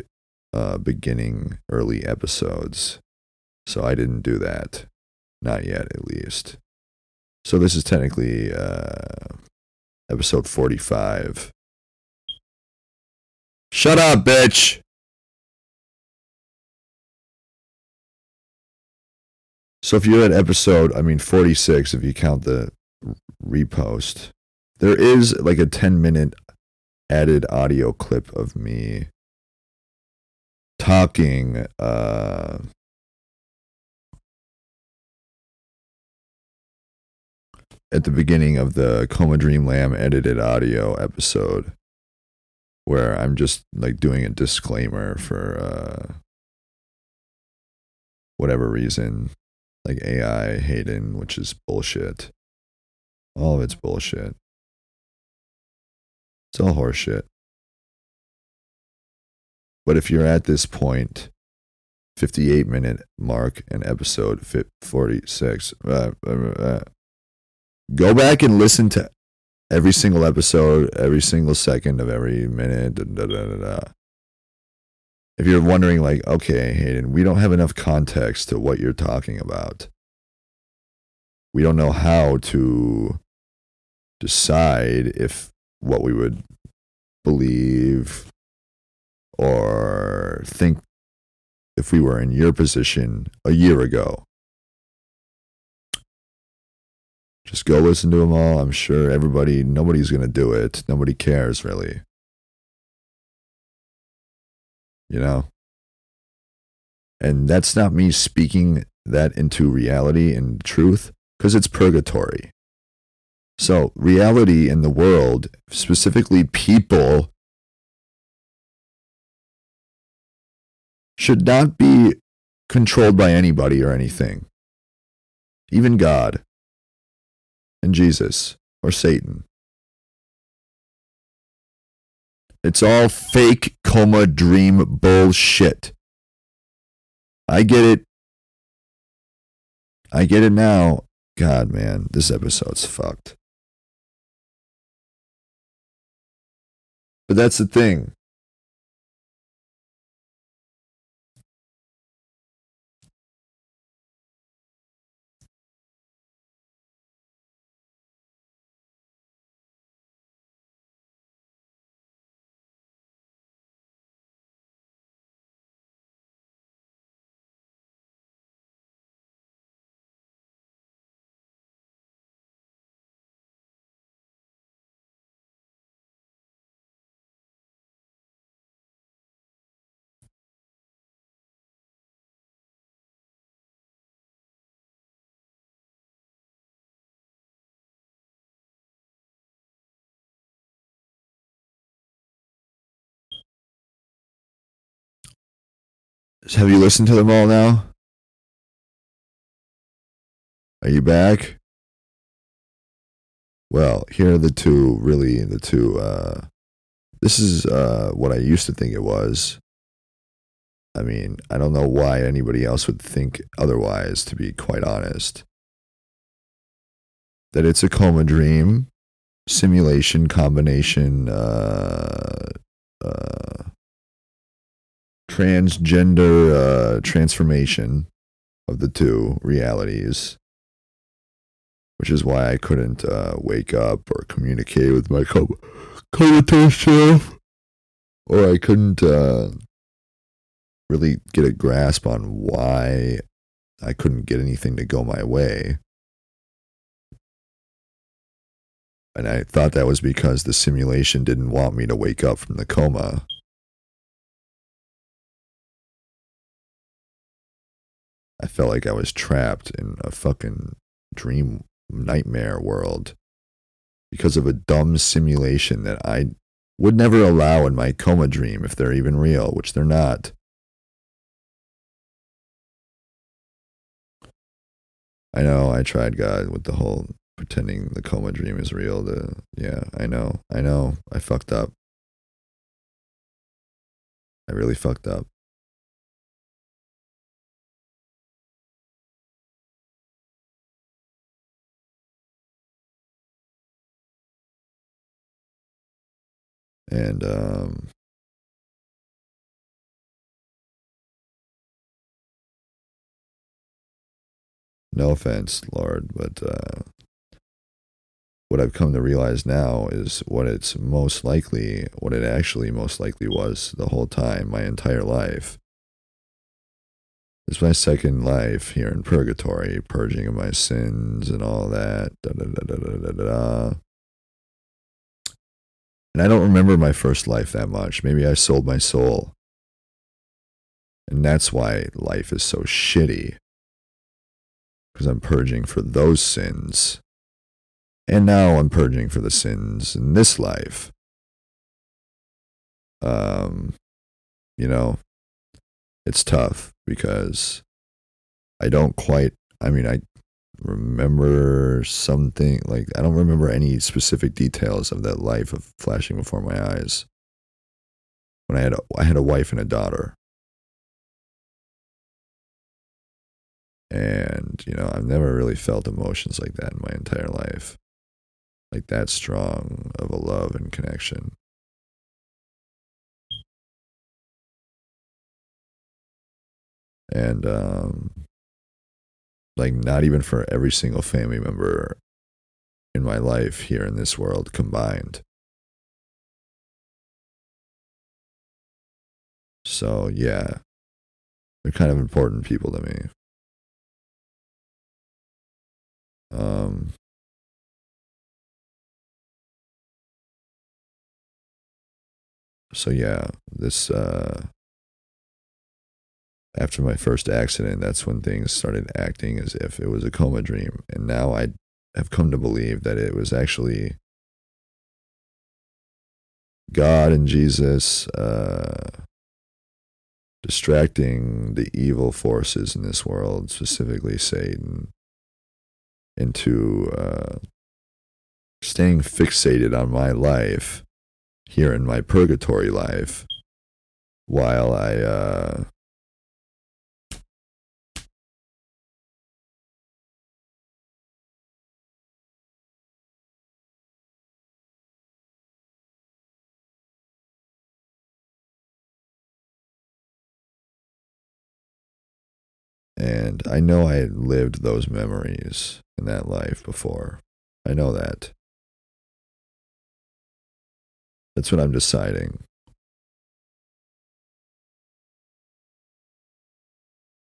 Speaker 1: beginning early episodes. So I didn't do that. Not yet, at least. So this is technically episode 45. Shut up, bitch! So if you're at episode, 46, if you count the repost, there is like a 10-minute added audio clip of me talking at the beginning of the Coma Dream Lamb edited audio episode, where I'm just like doing a disclaimer for whatever reason, like AI Hayden, which is bullshit. All of it's bullshit. It's all horseshit. But if you're at this point, 58-minute mark in episode 46, go back and listen to every single episode, every single second of every minute. If you're wondering, like, okay, Hayden, we don't have enough context to what you're talking about. We don't know how to decide if what we would believe or think if we were in your position a year ago. Just go listen to them all. I'm sure nobody's going to do it. Nobody cares, really. You know? And that's not me speaking that into reality and truth, because it's purgatory. So, reality in the world, specifically people, should not be controlled by anybody or anything. Even God. And Jesus. Or Satan. It's all fake coma dream bullshit. I get it. I get it now. God, man, this episode's fucked. But that's the thing. Have you listened to them all now? Are you back? Well, here are the two, really, the two. This is what I used to think it was. I mean, I don't know why anybody else would think otherwise, to be quite honest. That it's a coma dream, simulation combination, transgender transformation of the two realities, which is why I couldn't wake up or communicate with my comatose self, or I couldn't really get a grasp on why I couldn't get anything to go my way. And I thought that was because the simulation didn't want me to wake up from the coma. I felt like I was trapped in a fucking dream nightmare world because of a dumb simulation that I would never allow in my coma dream if they're even real, which they're not. I know I tried God with the whole pretending the coma dream is real. Yeah, I know, I fucked up. I really fucked up. And no offense, Lord, but what I've come to realize now is what it actually most likely was the whole time, my entire life. It's my second life here in purgatory, purging of my sins and all that. Da, da, da, da, da, da, da. And I don't remember my first life that much. Maybe I sold my soul. And that's why life is so shitty. Because I'm purging for those sins. And now I'm purging for the sins in this life. You know, it's tough because I don't quite, I mean, I remember something, like, I don't remember any specific details of that life of flashing before my eyes. When I had a wife and a daughter. And, you know, I've never really felt emotions like that in my entire life. Like that strong of a love and connection. And, like, not even for every single family member in my life here in this world combined. So, yeah, they're kind of important people to me. Um, so yeah, this, after my first accident, that's when things started acting as if it was a coma dream. And now I have come to believe that it was actually God and Jesus distracting the evil forces in this world, specifically Satan, into staying fixated on my life here in my purgatory life while I And I know I lived those memories in that life before. I know that. That's what I'm deciding.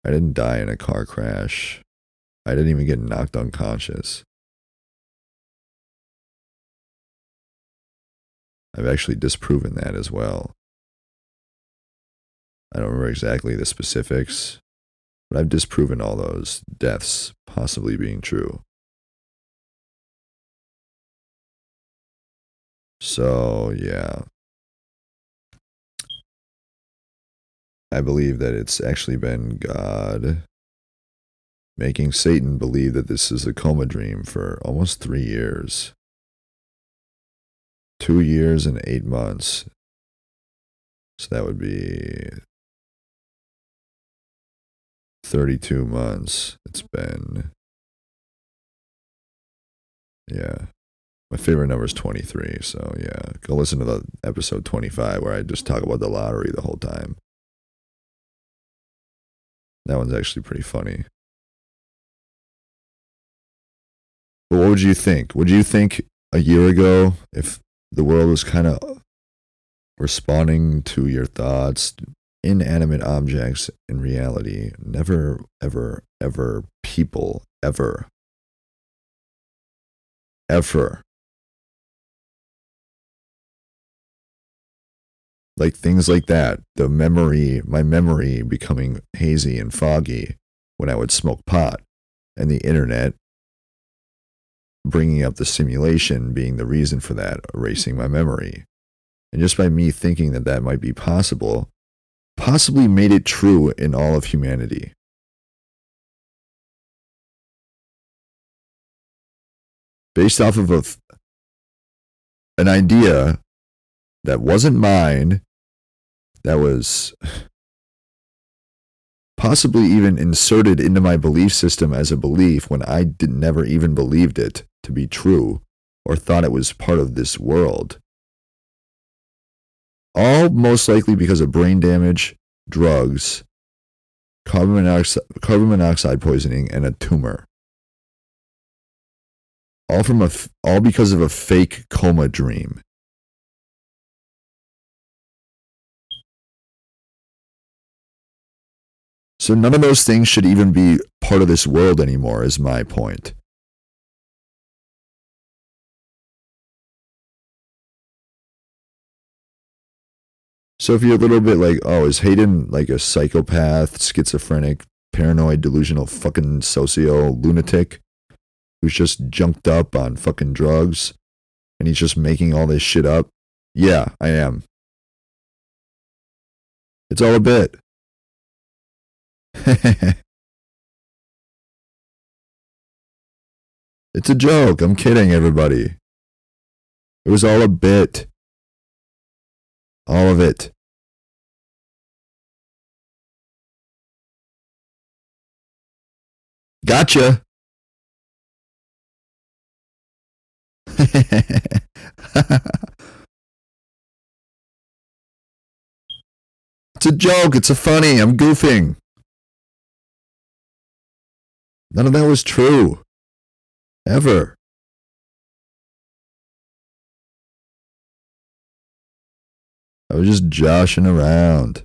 Speaker 1: I didn't die in a car crash. I didn't even get knocked unconscious. I've actually disproven that as well. I don't remember exactly the specifics, but I've disproven all those deaths possibly being true. So, yeah. I believe that it's actually been God making Satan believe that this is a coma dream for almost 3 years. 2 years and 8 months. So that would be 32 months. It's been, yeah. My favorite number is 23, so yeah. Go listen to the episode 25 where I just talk about the lottery the whole time. That one's actually pretty funny. But what would you think? Would you think a year ago if the world was kind of responding to your thoughts, inanimate objects in reality, never, ever, ever people, ever, ever. Like things like that, my memory becoming hazy and foggy when I would smoke pot, and the internet bringing up the simulation being the reason for that, erasing my memory. And just by me thinking that that might be possible, possibly made it true in all of humanity. Based off of an idea that wasn't mine, that was possibly even inserted into my belief system as a belief when I never even believed it to be true or thought it was part of this world. All most likely because of brain damage, drugs, carbon monoxide poisoning, and a tumor. All because of a fake coma dream. So none of those things should even be part of this world anymore, is my point. So if you're a little bit like, oh, is Hayden like a psychopath, schizophrenic, paranoid, delusional, fucking socio lunatic who's just junked up on fucking drugs and he's just making all this shit up? Yeah, I am. It's all a bit. It's a joke. I'm kidding, everybody. It was all a bit. All of it. Gotcha. It's a joke. It's a funny. I'm goofing. None of that was true. Ever. I was just joshing around.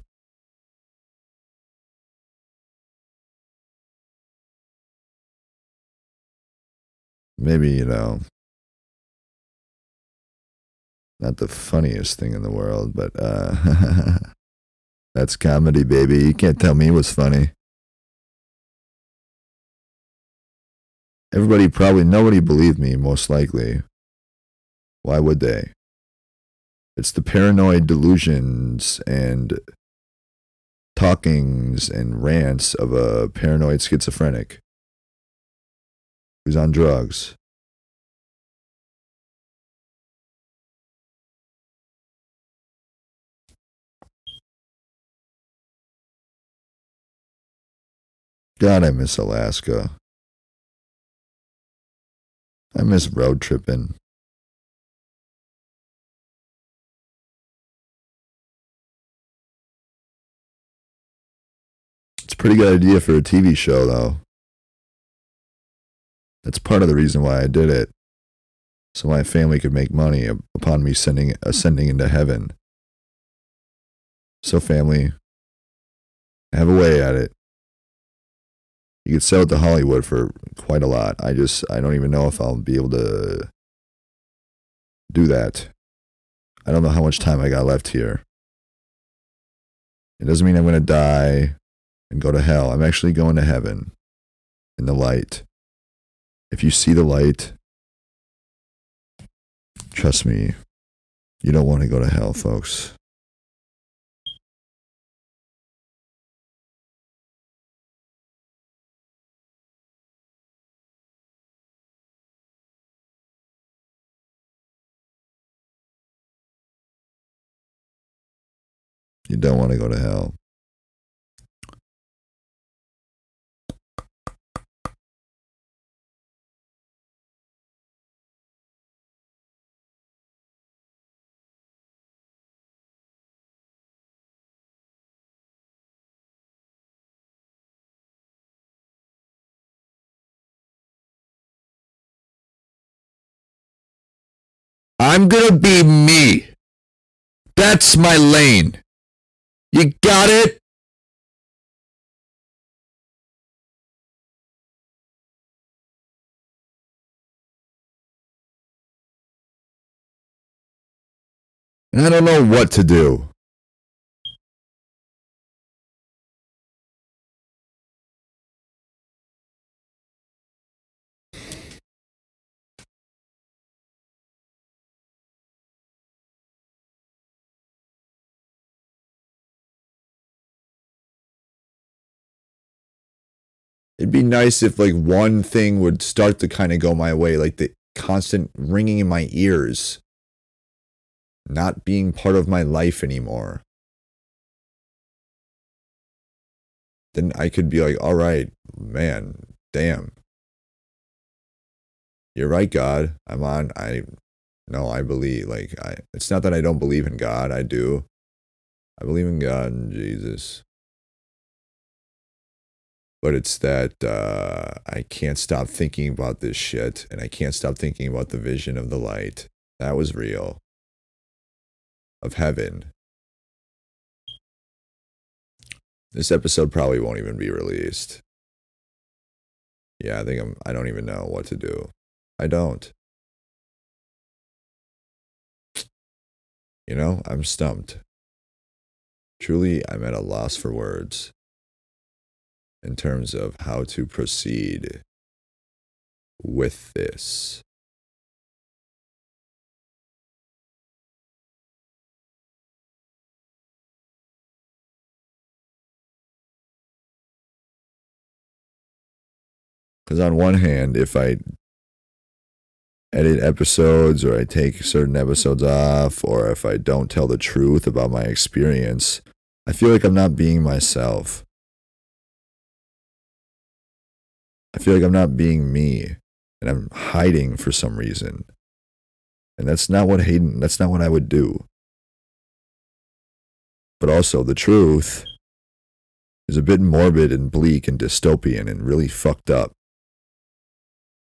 Speaker 1: Maybe, not the funniest thing in the world, but that's comedy, baby. You can't tell me what's funny. Nobody believed me, most likely. Why would they? It's the paranoid delusions and talkings and rants of a paranoid schizophrenic who's on drugs. God, I miss Alaska. I miss road tripping. It's pretty pretty good idea for a TV show, though. That's part of the reason why I did it. So my family could make money upon me ascending into heaven. So family, have a way at it. You could sell it to Hollywood for quite a lot. I don't even know if I'll be able to do that. I don't know how much time I got left here. It doesn't mean I'm going to die and go to hell. I'm actually going to heaven in the light. If you see the light, trust me, you don't want to go to hell, folks. You don't want to go to hell. I'm gonna be me. That's my lane. You got it? And I don't know what to do. It'd be nice if like one thing would start to kind of go my way, like the constant ringing in my ears, not being part of my life anymore. Then I could be like, all right, man, damn. You're right, God. I believe, it's not that I don't believe in God. I do. I believe in God and Jesus. But it's that I can't stop thinking about this shit, and I can't stop thinking about the vision of the light. That was real. Of heaven. This episode probably won't even be released. Yeah, I don't even know what to do. I don't. You know, I'm stumped. Truly, I'm at a loss for words in terms of how to proceed with this. Because on one hand, if I edit episodes or I take certain episodes off, or if I don't tell the truth about my experience, I feel like I'm not being myself. I feel like I'm not being me, and I'm hiding for some reason. And that's not what I would do. But also, the truth is a bit morbid and bleak and dystopian and really fucked up.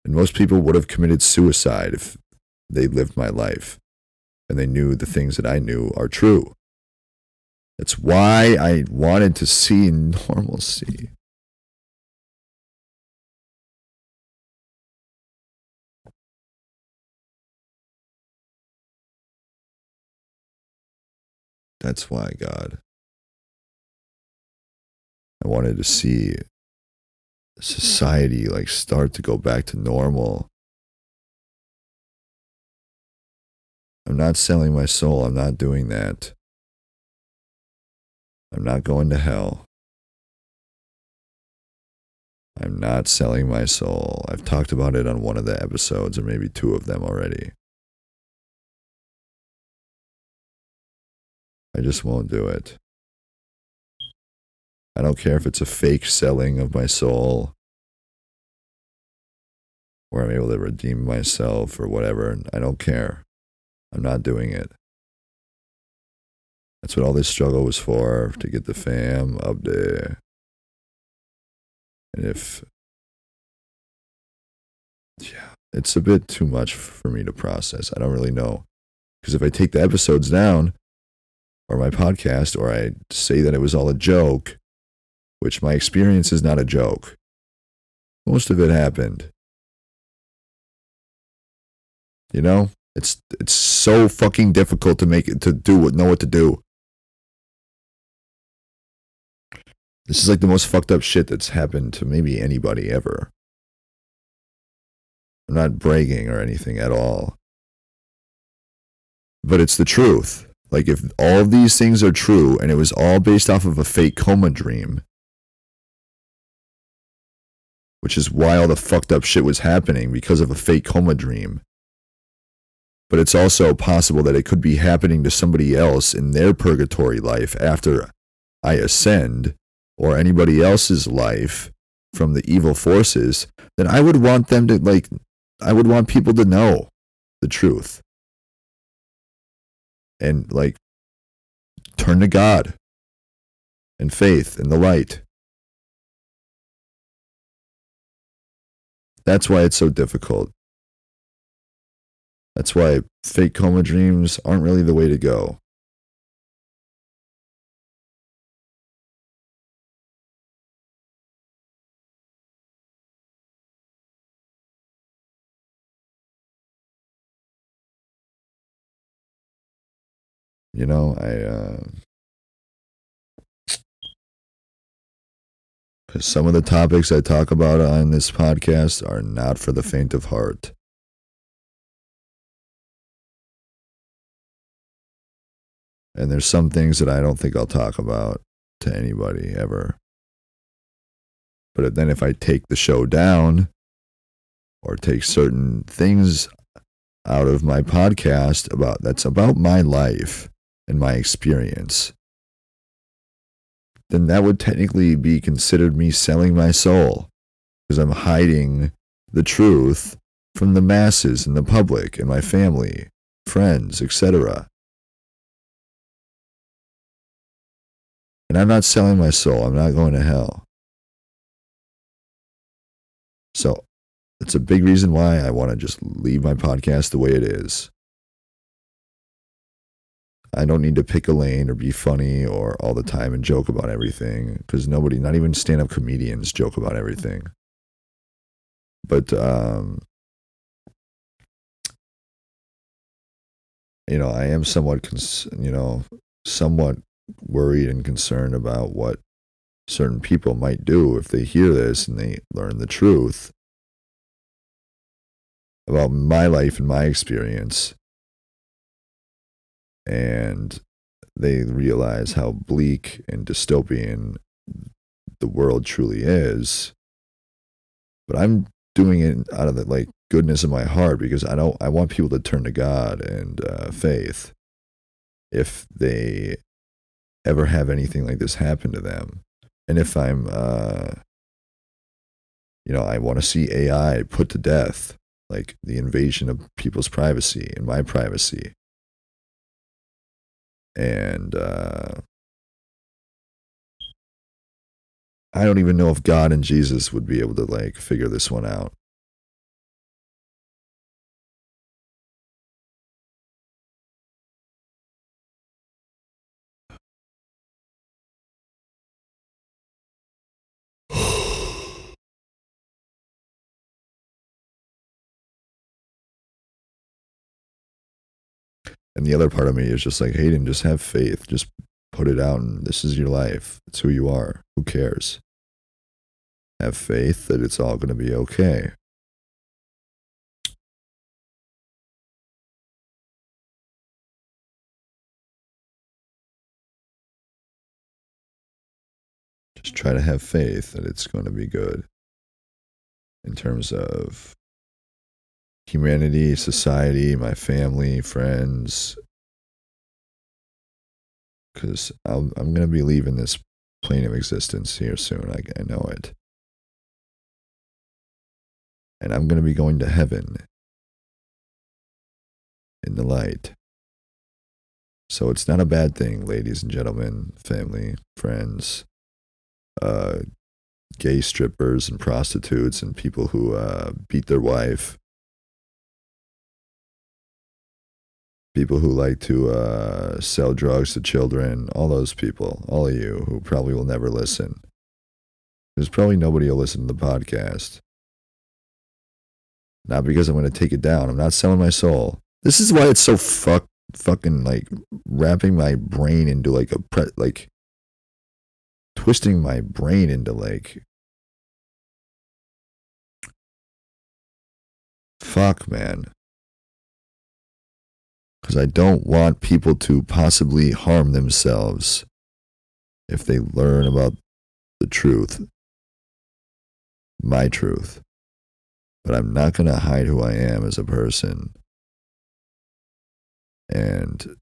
Speaker 1: And most people would have committed suicide if they lived my life and they knew the things that I knew are true. That's why I wanted to see normalcy. That's why, God. I wanted to see society like start to go back to normal. I'm not selling my soul. I'm not doing that. I'm not going to hell. I'm not selling my soul. I've talked about it on one of the episodes, or maybe two of them already. I just won't do it. I don't care if it's a fake selling of my soul, where I'm able to redeem myself or whatever. I don't care. I'm not doing it. That's what all this struggle was for, to get the fam up there. And yeah, it's a bit too much for me to process. I don't really know. Because if I take the episodes down, or my podcast, or I say that it was all a joke, which my experience is not a joke, most of it happened. You know? It's so fucking difficult to make it, to know what to do. This is like the most fucked up shit that's happened to maybe anybody ever. I'm not bragging or anything at all. But it's the truth. Like, if all of these things are true and it was all based off of a fake coma dream, which is why all the fucked up shit was happening, because of a fake coma dream. But it's also possible that it could be happening to somebody else in their purgatory life after I ascend, or anybody else's life from the evil forces. Then I would want them to, like, I would want people to know the truth. And, like, turn to God and faith and the light. That's why it's so difficult. That's why fake coma dreams aren't really the way to go. You know, some of the topics I talk about on this podcast are not for the faint of heart. And there's some things that I don't think I'll talk about to anybody ever. But then if I take the show down, or take certain things out of my podcast that's about my life and my experience, then that would technically be considered me selling my soul, because I'm hiding the truth from the masses and the public and my family, friends, etc. And I'm not selling my soul. I'm not going to hell. So it's a big reason why I want to just leave my podcast the way it is. I don't need to pick a lane or be funny or all the time and joke about everything, because nobody, not even stand-up comedians, joke about everything. But, you know, I am somewhat, somewhat worried and concerned about what certain people might do if they hear this and they learn the truth about my life and my experience, and they realize how bleak and dystopian the world truly is. But I'm doing it out of the, like, goodness of my heart, because I want people to turn to God and faith if they ever have anything like this happen to them. And if I'm, I want to see AI put to death, like the invasion of people's privacy and my privacy. And I don't even know if God and Jesus would be able to, like, figure this one out. And the other part of me is just like, Hayden, just have faith. Just put it out, and this is your life. It's who you are. Who cares? Have faith that it's all going to be okay. Just try to have faith that it's going to be good in terms of humanity, society, my family, friends. Because I'm going to be leaving this plane of existence here soon. I know it. And I'm going to be going to heaven in the light. So it's not a bad thing, ladies and gentlemen, family, friends, gay strippers and prostitutes and people who beat their wife, people who like to sell drugs to children, all those people, all of you who probably will never listen. There's probably nobody who'll listen to the podcast. Not because I'm going to take it down. I'm not selling my soul. This is why it's so fucking like wrapping my brain into like like twisting my brain into like fuck, man. Because I don't want people to possibly harm themselves if they learn about the truth, my truth. But I'm not going to hide who I am as a person and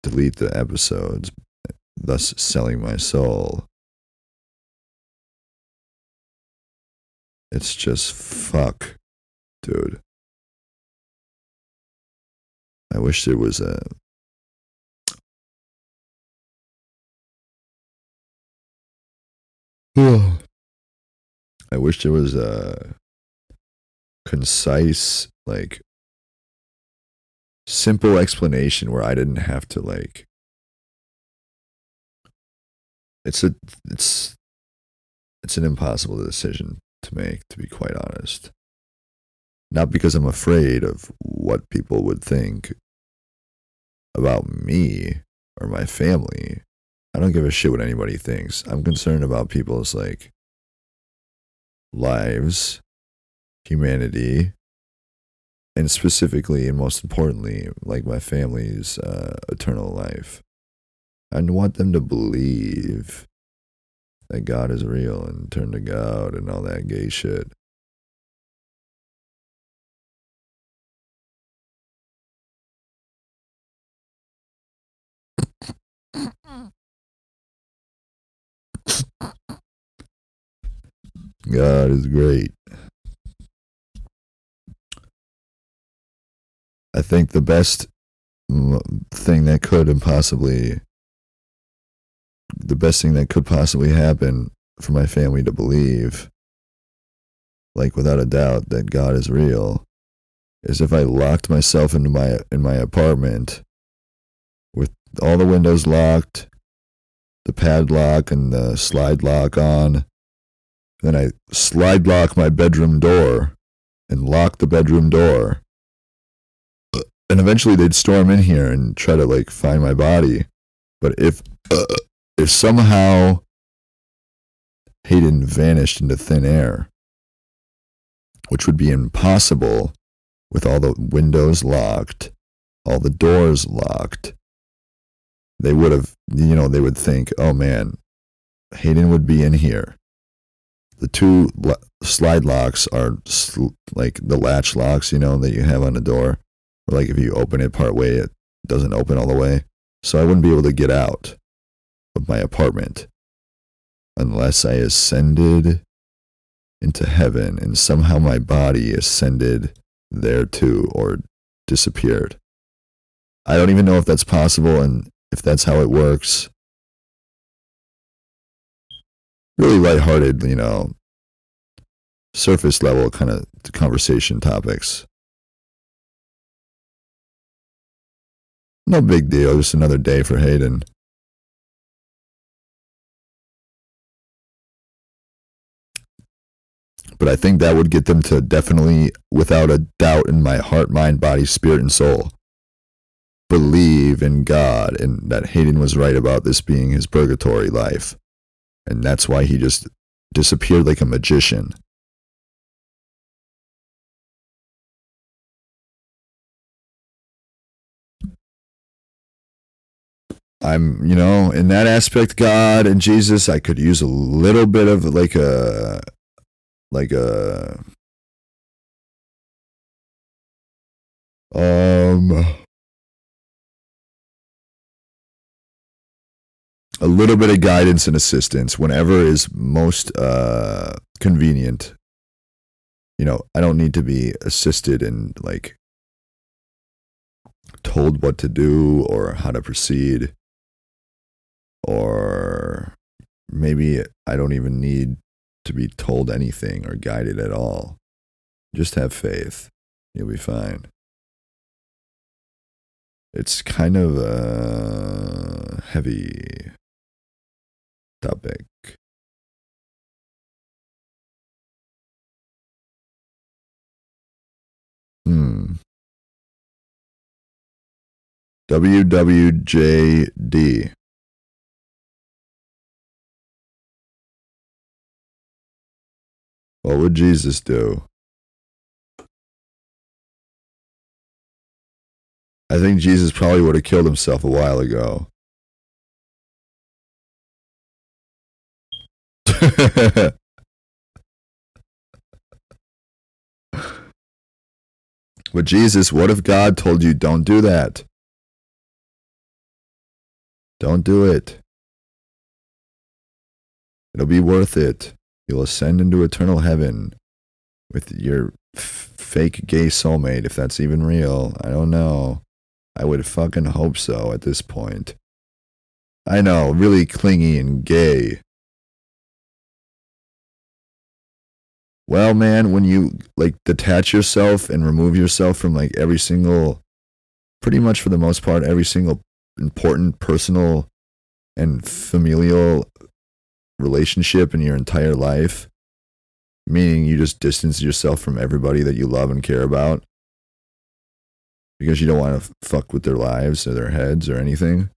Speaker 1: delete the episodes, thus selling my soul. It's just fuck, dude. I wish there was a I wish there was a concise, like, simple explanation where I didn't have to like. It's an impossible decision to make, to be quite honest. Not because I'm afraid of what people would think about me or my family. I don't give a shit what anybody thinks. I'm concerned about people's like lives, humanity, and specifically and most importantly, like my family's eternal life. I want them to believe that God is real and turn to God and all that gay shit. God is great. I think the best thing that could possibly happen for my family to believe, like without a doubt, that God is real, is if I locked myself in my apartment with all the windows locked, the padlock and the slide lock on. Then I slide lock my bedroom door and lock the bedroom door. And eventually they'd storm in here and try to like find my body. But if somehow Hayden vanished into thin air, which would be impossible with all the windows locked, all the doors locked, they would think, oh man, Hayden would be in here. The two slide locks are like the latch locks, that you have on the door. Or like if you open it part way, it doesn't open all the way. So I wouldn't be able to get out of my apartment unless I ascended into heaven and somehow my body ascended there too or disappeared. I don't even know if that's possible and if that's how it works. Really lighthearted, surface level kind of conversation topics. No big deal, just another day for Hayden. But I think that would get them to definitely, without a doubt in my heart, mind, body, spirit, and soul, believe in God and that Hayden was right about this being his purgatory life. And that's why he just disappeared like a magician. I'm, in that aspect, God and Jesus, I could use a little bit of like a little bit of guidance and assistance whenever is most convenient. I don't need to be assisted and like told what to do or how to proceed. Or maybe I don't even need to be told anything or guided at all. Just have faith. You'll be fine. It's kind of a heavy topic. WWJD. What would Jesus do? I think Jesus probably would have killed himself a while ago. But Jesus, what if God told you, don't do that? Don't do it. It'll be worth it. You'll ascend into eternal heaven with your fake gay soulmate, if that's even real. I don't know. I would fucking hope so at this point. I know, really clingy and gay. Well, man, when you like detach yourself and remove yourself from like every single, pretty much for the most part, every single important personal and familial relationship in your entire life, meaning you just distance yourself from everybody that you love and care about because you don't want to fuck with their lives or their heads or anything.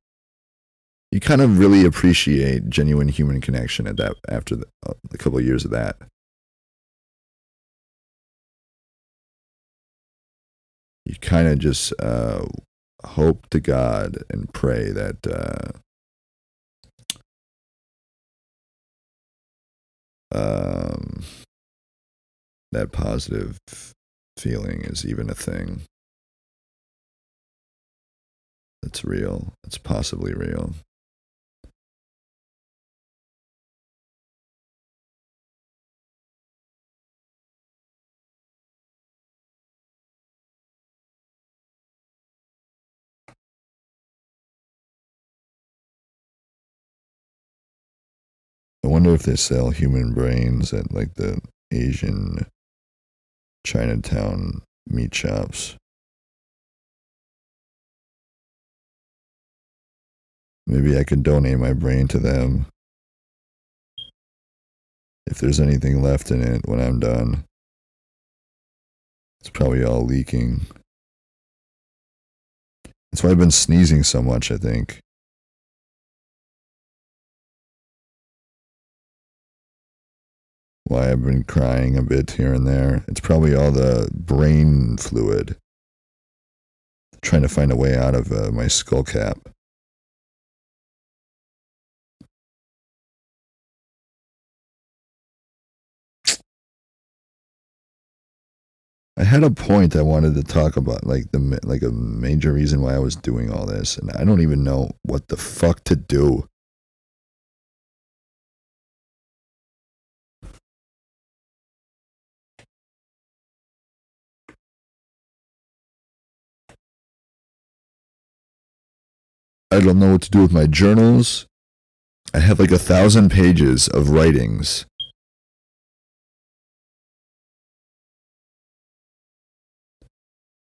Speaker 1: You kind of really appreciate genuine human connection at that after a couple of years of that. You kind of just hope to God and pray that that positive feeling is even a thing. It's real. It's possibly real. I wonder if they sell human brains at like the Asian Chinatown meat shops. Maybe I could donate my brain to them if there's anything left in it when I'm done. It's probably all leaking. That's why I've been sneezing so much, I think. Why I've been crying a bit here and there. It's probably all the brain fluid. Trying to find a way out of my skull cap. I had a point I wanted to talk about, like a major reason why I was doing all this, and I don't even know what the fuck to do. I don't know what to do with my journals. I have like 1,000 pages of writings.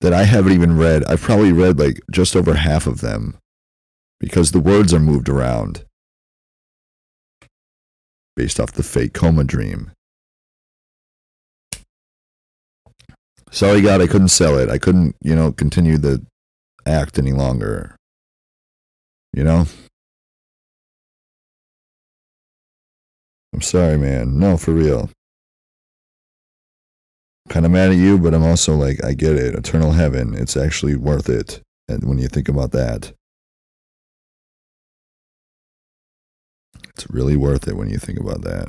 Speaker 1: That I haven't even read. I've probably read like just over half of them because the words are moved around based off the fake coma dream. Sorry, God, I couldn't sell it. I couldn't, continue the act any longer. I'm sorry, man. No, for real. Kind of mad at you, but I'm also like, I get it. Eternal heaven, it's actually worth it. And when you think about that, it's really worth it when you think about that.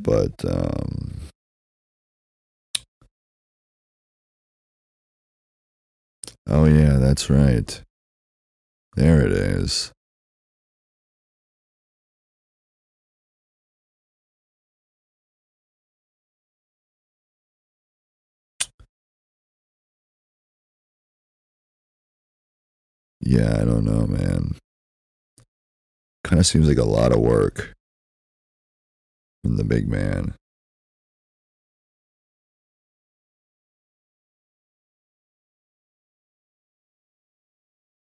Speaker 1: But Oh, yeah, that's right. There it is. Yeah, I don't know, man. Kind of seems like a lot of work from the big man.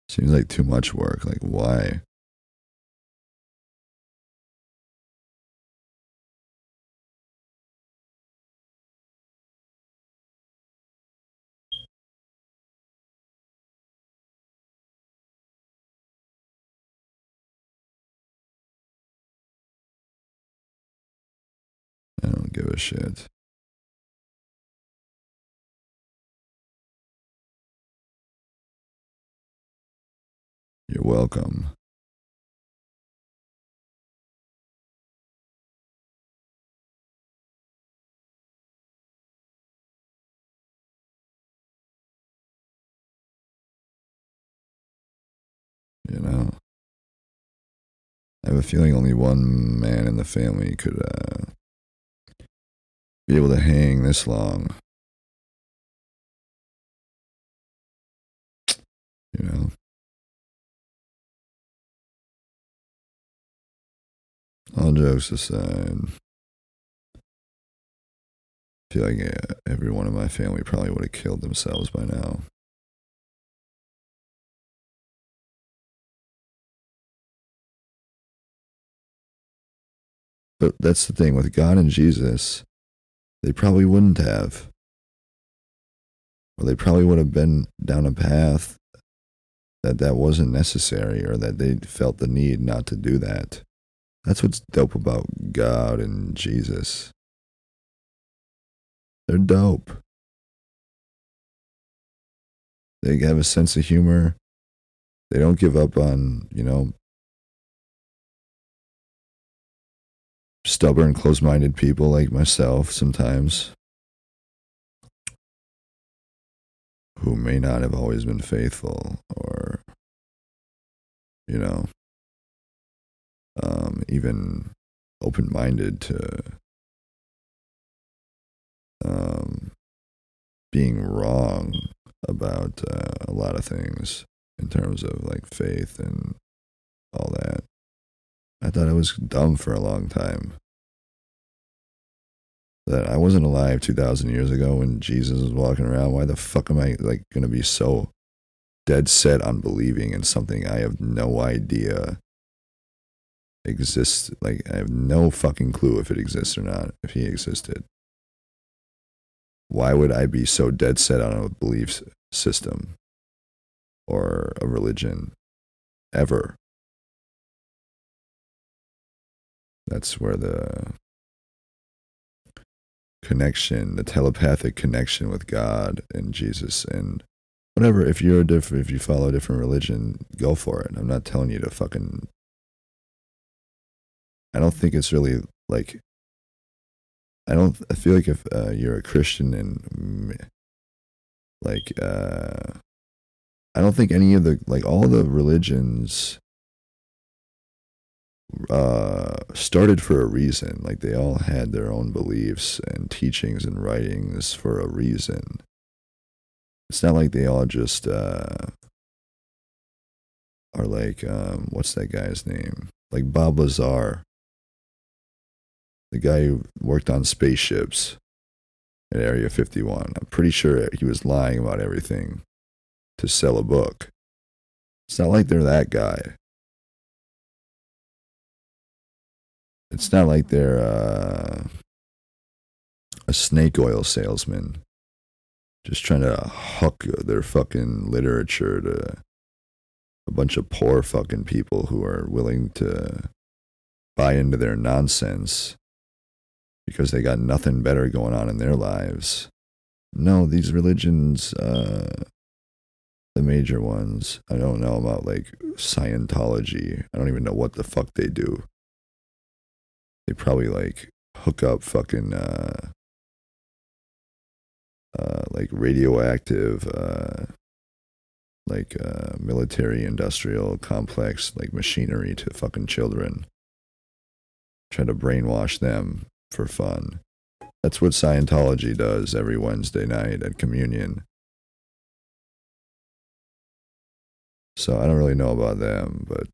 Speaker 1: Seems like too much work. Like, why? I don't give a shit. You're welcome. You know, I have a feeling only one man in the family could be able to hang this long. You know, all jokes aside, I feel like everyone in my family probably would have killed themselves by now. But that's the thing with God and Jesus, they probably wouldn't have. Or they probably would have been down a path that wasn't necessary, or that they felt the need not to do that. That's what's dope about God and Jesus. They're dope. They have a sense of humor. They don't give up on, stubborn, close minded people like myself sometimes, who may not have always been faithful, or, you know, even open minded to um, being wrong about a lot of things in terms of like faith and all that. I thought I was dumb for a long time. That I wasn't alive 2,000 years ago when Jesus was walking around. Why the fuck am I like gonna be so dead set on believing in something I have no idea exists? Like, I have no fucking clue if it exists or not, if he existed. Why would I be so dead set on a belief system or a religion ever? That's where the connection, the telepathic connection with God and Jesus and whatever. If you follow a different religion, go for it. I'm not telling you to fucking. I don't think it's really like. I don't. I feel like if you're a Christian and like, I don't think any of the like all the religions started for a reason. Like, they all had their own beliefs and teachings and writings for a reason. It's not like they all just are like, what's that guy's name? Like Bob Lazar, the guy who worked on spaceships at Area 51. I'm pretty sure he was lying about everything to sell a book. It's not like they're that guy. It's not like they're a snake oil salesman just trying to hook their fucking literature to a bunch of poor fucking people who are willing to buy into their nonsense because they got nothing better going on in their lives. No, these religions, the major ones, I don't know about like Scientology. I don't even know what the fuck they do. They probably like hook up fucking like radioactive like military industrial complex, like machinery to fucking children. Try to brainwash them for fun. That's what Scientology does every Wednesday night at communion. So I don't really know about them, but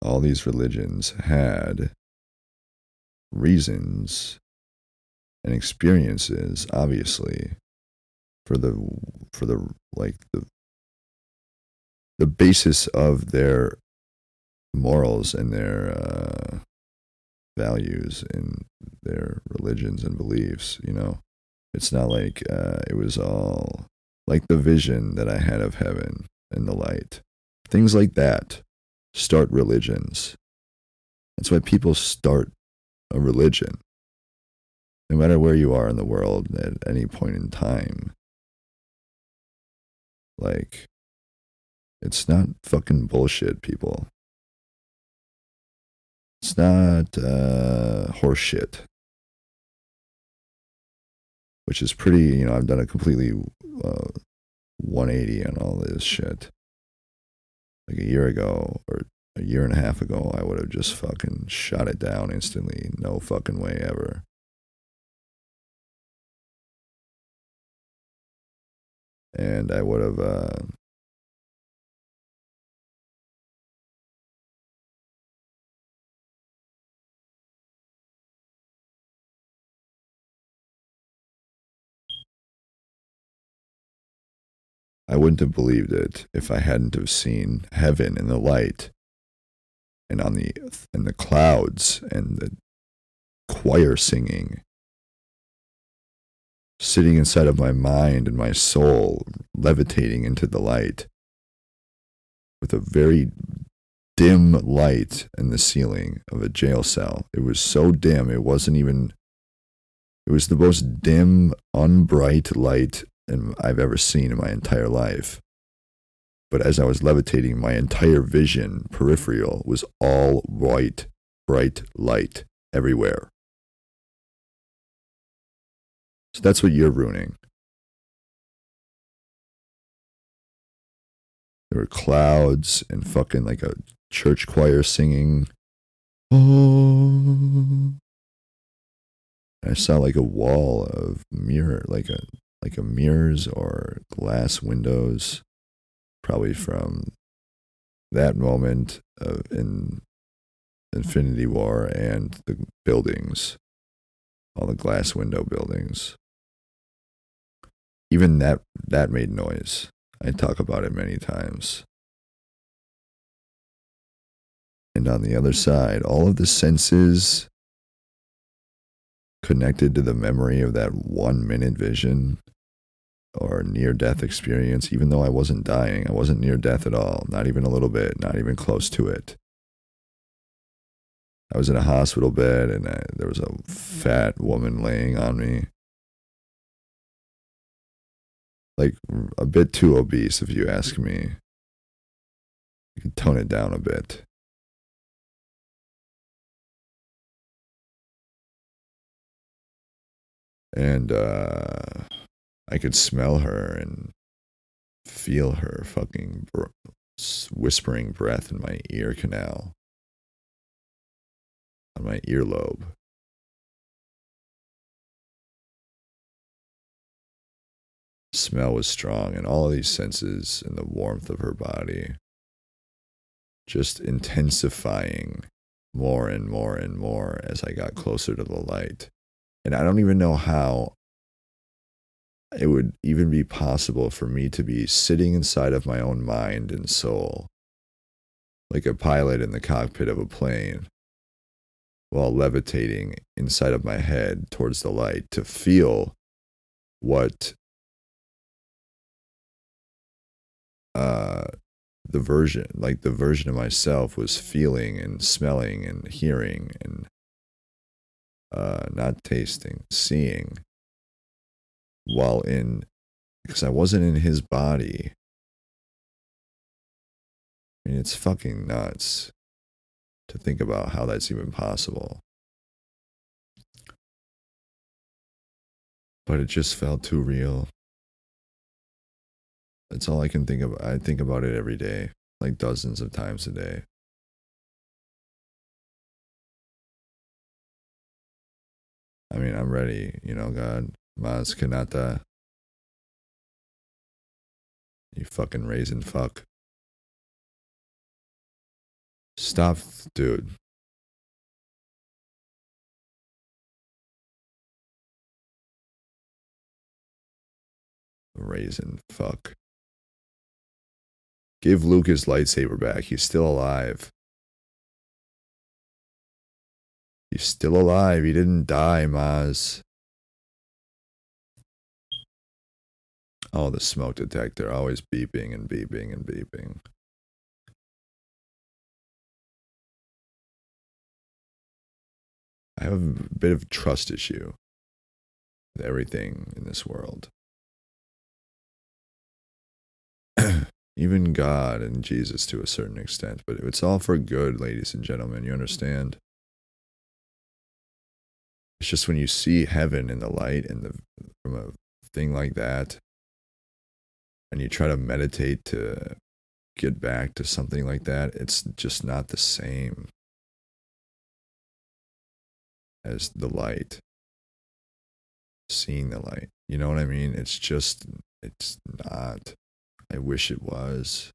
Speaker 1: all these religions had reasons and experiences, obviously, for the like the basis of their morals and their values in their religions and beliefs. You know, it's not like it was all like the vision that I had of heaven and the light. Things like that start religions. That's why people start a religion. No matter where you are in the world at any point in time. Like, it's not fucking bullshit, people. It's not horseshit. Which is pretty, you know, I've done a completely 180 on all this shit. Like a year ago, or a year and a half ago, I would have just fucking shot it down instantly. No fucking way ever. And I would have, I wouldn't have believed it if I hadn't have seen heaven in the light and on the clouds and the choir singing, sitting inside of my mind and my soul, levitating into the light with a very dim light in the ceiling of a jail cell. It was so dim, it was the most dim, unbright light I've ever seen in my entire life. But as I was levitating, my entire vision, peripheral, was all white, bright light everywhere. So that's what you're ruining. There were clouds and fucking like a church choir singing. Oh. I saw like a wall of like a mirrors or glass windows, probably from that moment in Infinity War and the buildings, all the glass window buildings. Even that made noise. I talk about it many times. And on the other side, all of the senses connected to the memory of that 1 minute vision or near death experience, even though I wasn't dying, I wasn't near death at all, not even a little bit, not even close to it. I was in a hospital bed and there was a fat woman laying on me. Like a bit too obese, if you ask me. You can tone it down a bit. And I could smell her and feel her fucking whispering breath in my ear canal, on my earlobe. Smell was strong, and all of these senses and the warmth of her body just intensifying more and more and more as I got closer to the light. And I don't even know how it would even be possible for me to be sitting inside of my own mind and soul, like a pilot in the cockpit of a plane, while levitating inside of my head towards the light to feel what the version of myself was feeling and smelling and hearing and not tasting, seeing, because I wasn't in his body. I mean, it's fucking nuts to think about how that's even possible. But it just felt too real. That's all I can think of. I think about it every day, like dozens of times a day. I mean, I'm ready, you know, God. Maz Kanata, you fucking raisin fuck. Stop, dude. Raisin fuck. Give Luke his lightsaber back. He's still alive. He's still alive. He didn't die, Maz. Oh, the smoke detector. Always beeping and beeping and beeping. I have a bit of a trust issue with everything in this world. Even God and Jesus to a certain extent, but it's all for good, ladies and gentlemen. You understand? It's just when you see heaven in the light and from a thing like that, and you try to meditate to get back to something like that, it's just not the same as the light, seeing the light. You know what I mean? It's not. I wish it was.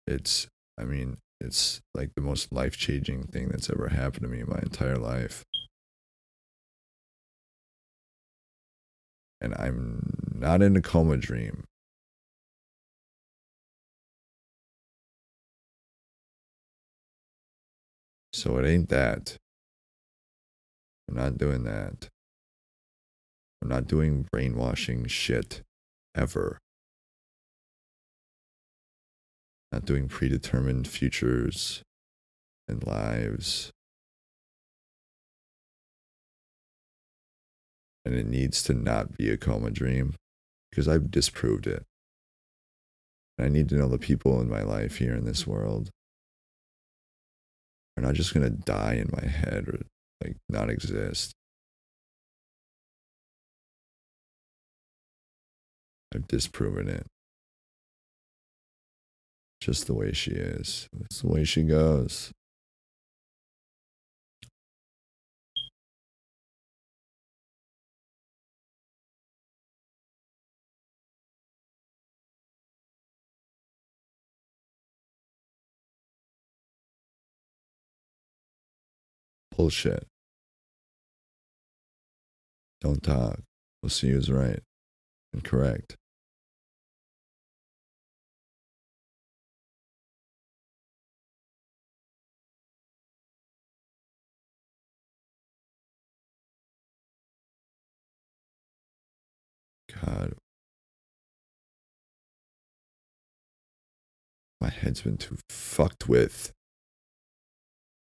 Speaker 1: I mean, it's like the most life-changing thing that's ever happened to me in my entire life. And I'm not in a coma dream. So it ain't that. I'm not doing that. I'm not doing brainwashing shit ever. Not doing predetermined futures and lives. And it needs to not be a coma dream because I've disproved it. And I need to know the people in my life here in this world are not just going to die in my head or like not exist. I've disproven it. Just the way she is. It's the way she goes. Bullshit. Don't talk. We'll see who's right and correct. God. My head's been too fucked with.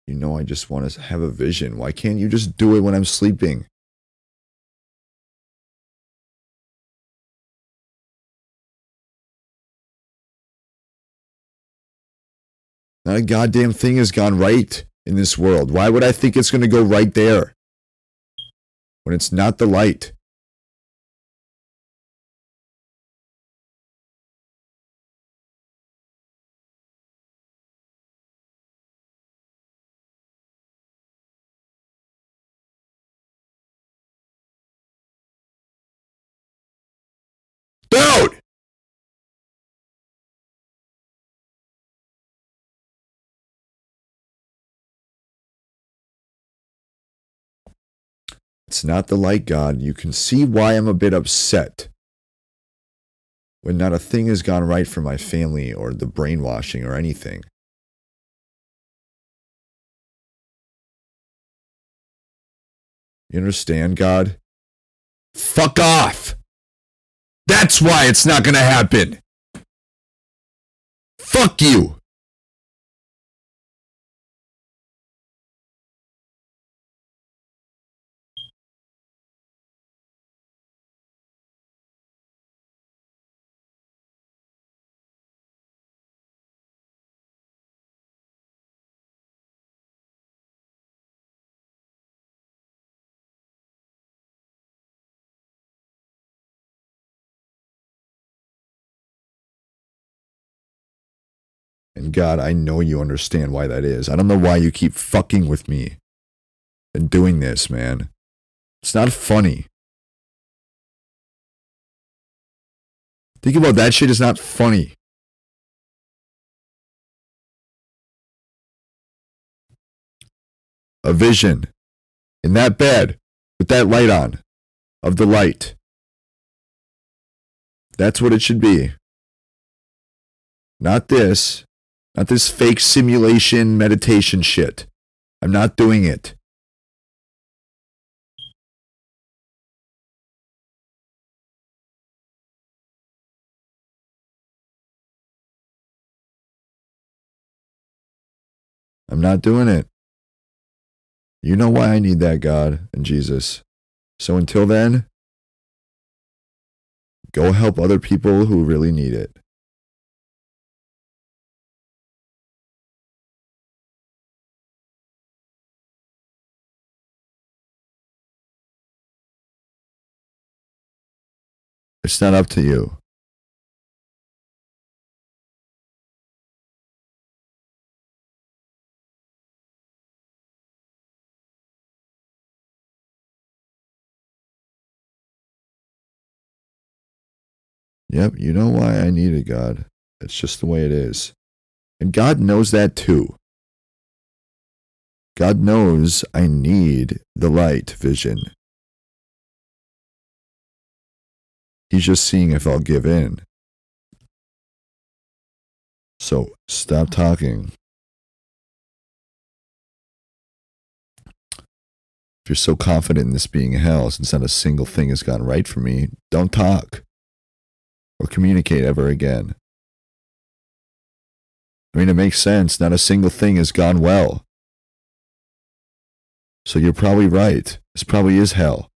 Speaker 1: You know, I just want to have a vision. Why can't you just do it when I'm sleeping? Not a goddamn thing has gone right in this world. Why would I think it's going to go right there when it's not the light? Dude! It's not the light, God. You can see why I'm a bit upset when not a thing has gone right for my family or the brainwashing or anything. You understand, God? Fuck off! That's why it's not gonna happen! Fuck you! And God, I know you understand why that is. I don't know why you keep fucking with me and doing this, man. It's not funny. Think about that shit, is not funny. A vision in that bed with that light on, of the light. That's what it should be. Not this. Not this fake simulation meditation shit. I'm not doing it. I'm not doing it. You know why I need that, God and Jesus. So until then, go help other people who really need it. It's not up to you. Yep, you know why I need it, God. It's just the way it is. And God knows that too. God knows I need the light vision. He's just seeing if I'll give in. So stop talking. If you're so confident in this being hell, since not a single thing has gone right for me, don't talk or communicate ever again. I mean, it makes sense. Not a single thing has gone well. So you're probably right. This probably is hell.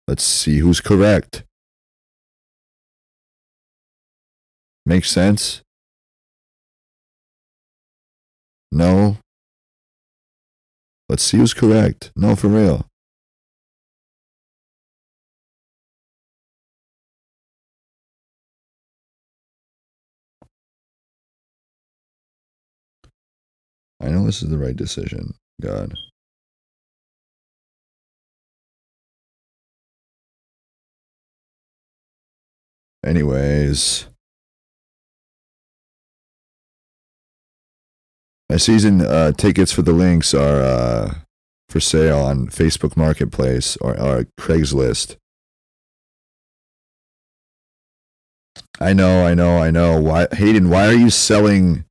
Speaker 1: Let's see who's correct. Makes sense? No. Let's see who's correct. No, for real. I know this is the right decision, God. Anyways, my season tickets for the Lynx are for sale on Facebook Marketplace or Craigslist. I know. Why, Hayden, why are you selling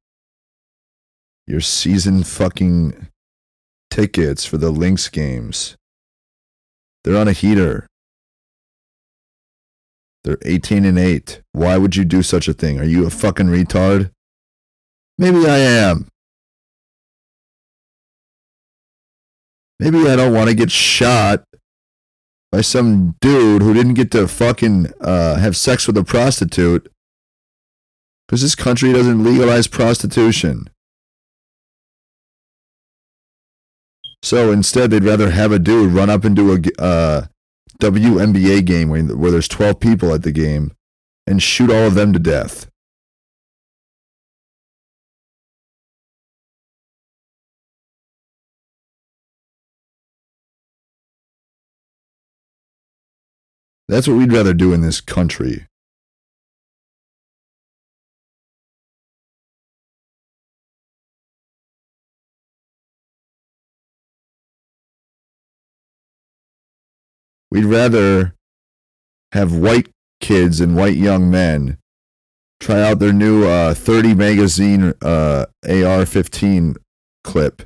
Speaker 1: your season fucking tickets for the Lynx games? They're on a heater. They're 18-8. Why would you do such a thing? Are you a fucking retard? Maybe I am. Maybe I don't want to get shot by some dude who didn't get to fucking have sex with a prostitute because this country doesn't legalize prostitution. So instead, they'd rather have a dude run up into a WNBA game where there's 12 people at the game and shoot all of them to death. That's what we'd rather do in this country. We'd rather have white kids and white young men try out their new 30 magazine AR-15 clip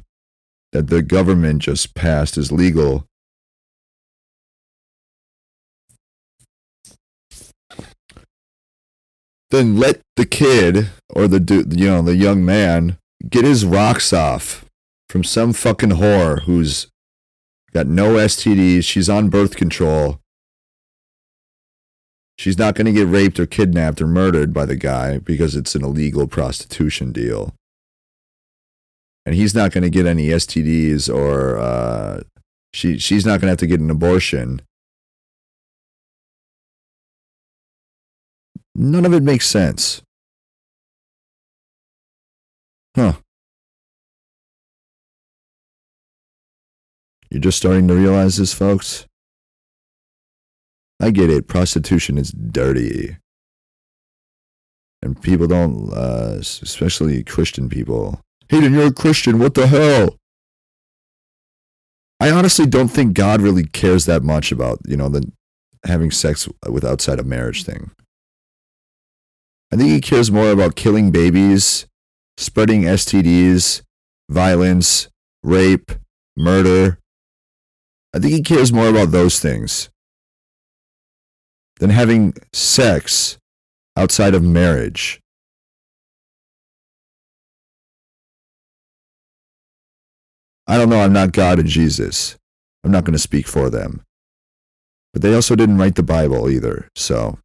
Speaker 1: that the government just passed as legal. Then let the kid or the young man get his rocks off from some fucking whore who's got no STDs. She's on birth control. She's not going to get raped or kidnapped or murdered by the guy because it's an illegal prostitution deal. And he's not going to get any STDs or she's not going to have to get an abortion None of it makes sense. Huh. You're just starting to realize this, folks? I get it. Prostitution is dirty. And people don't, especially Christian people. Hayden, you're a Christian. What the hell? I honestly don't think God really cares that much about, the having sex with outside of marriage thing. I think he cares more about killing babies, spreading STDs, violence, rape, murder. I think he cares more about those things than having sex outside of marriage. I don't know, I'm not God and Jesus. I'm not going to speak for them. But they also didn't write the Bible either, so.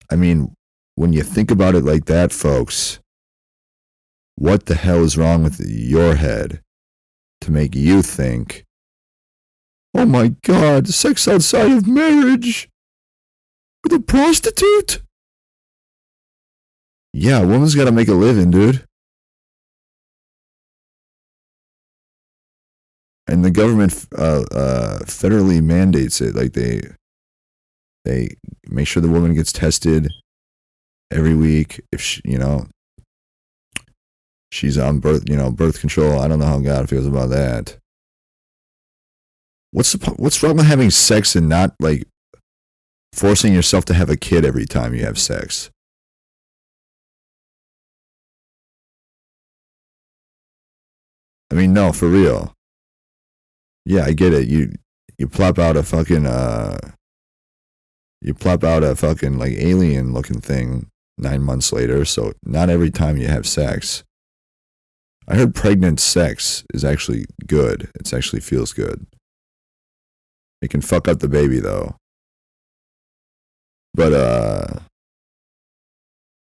Speaker 1: I mean, when you think about it like that, folks, what the hell is wrong with your head to make you think, oh my God, sex outside of marriage with a prostitute? Yeah, a woman's got to make a living, dude. And the government federally mandates it. Like they make sure the woman gets tested every week if she, she's on birth control. I don't know how God feels about that. What's wrong with having sex and not like forcing yourself to have a kid every time you have sex? I mean, no, for real. Yeah, I get it. You plop out a fucking like alien looking thing 9 months later, so not every time you have sex. I heard pregnant sex is actually good. It actually feels good. It can fuck up the baby though. But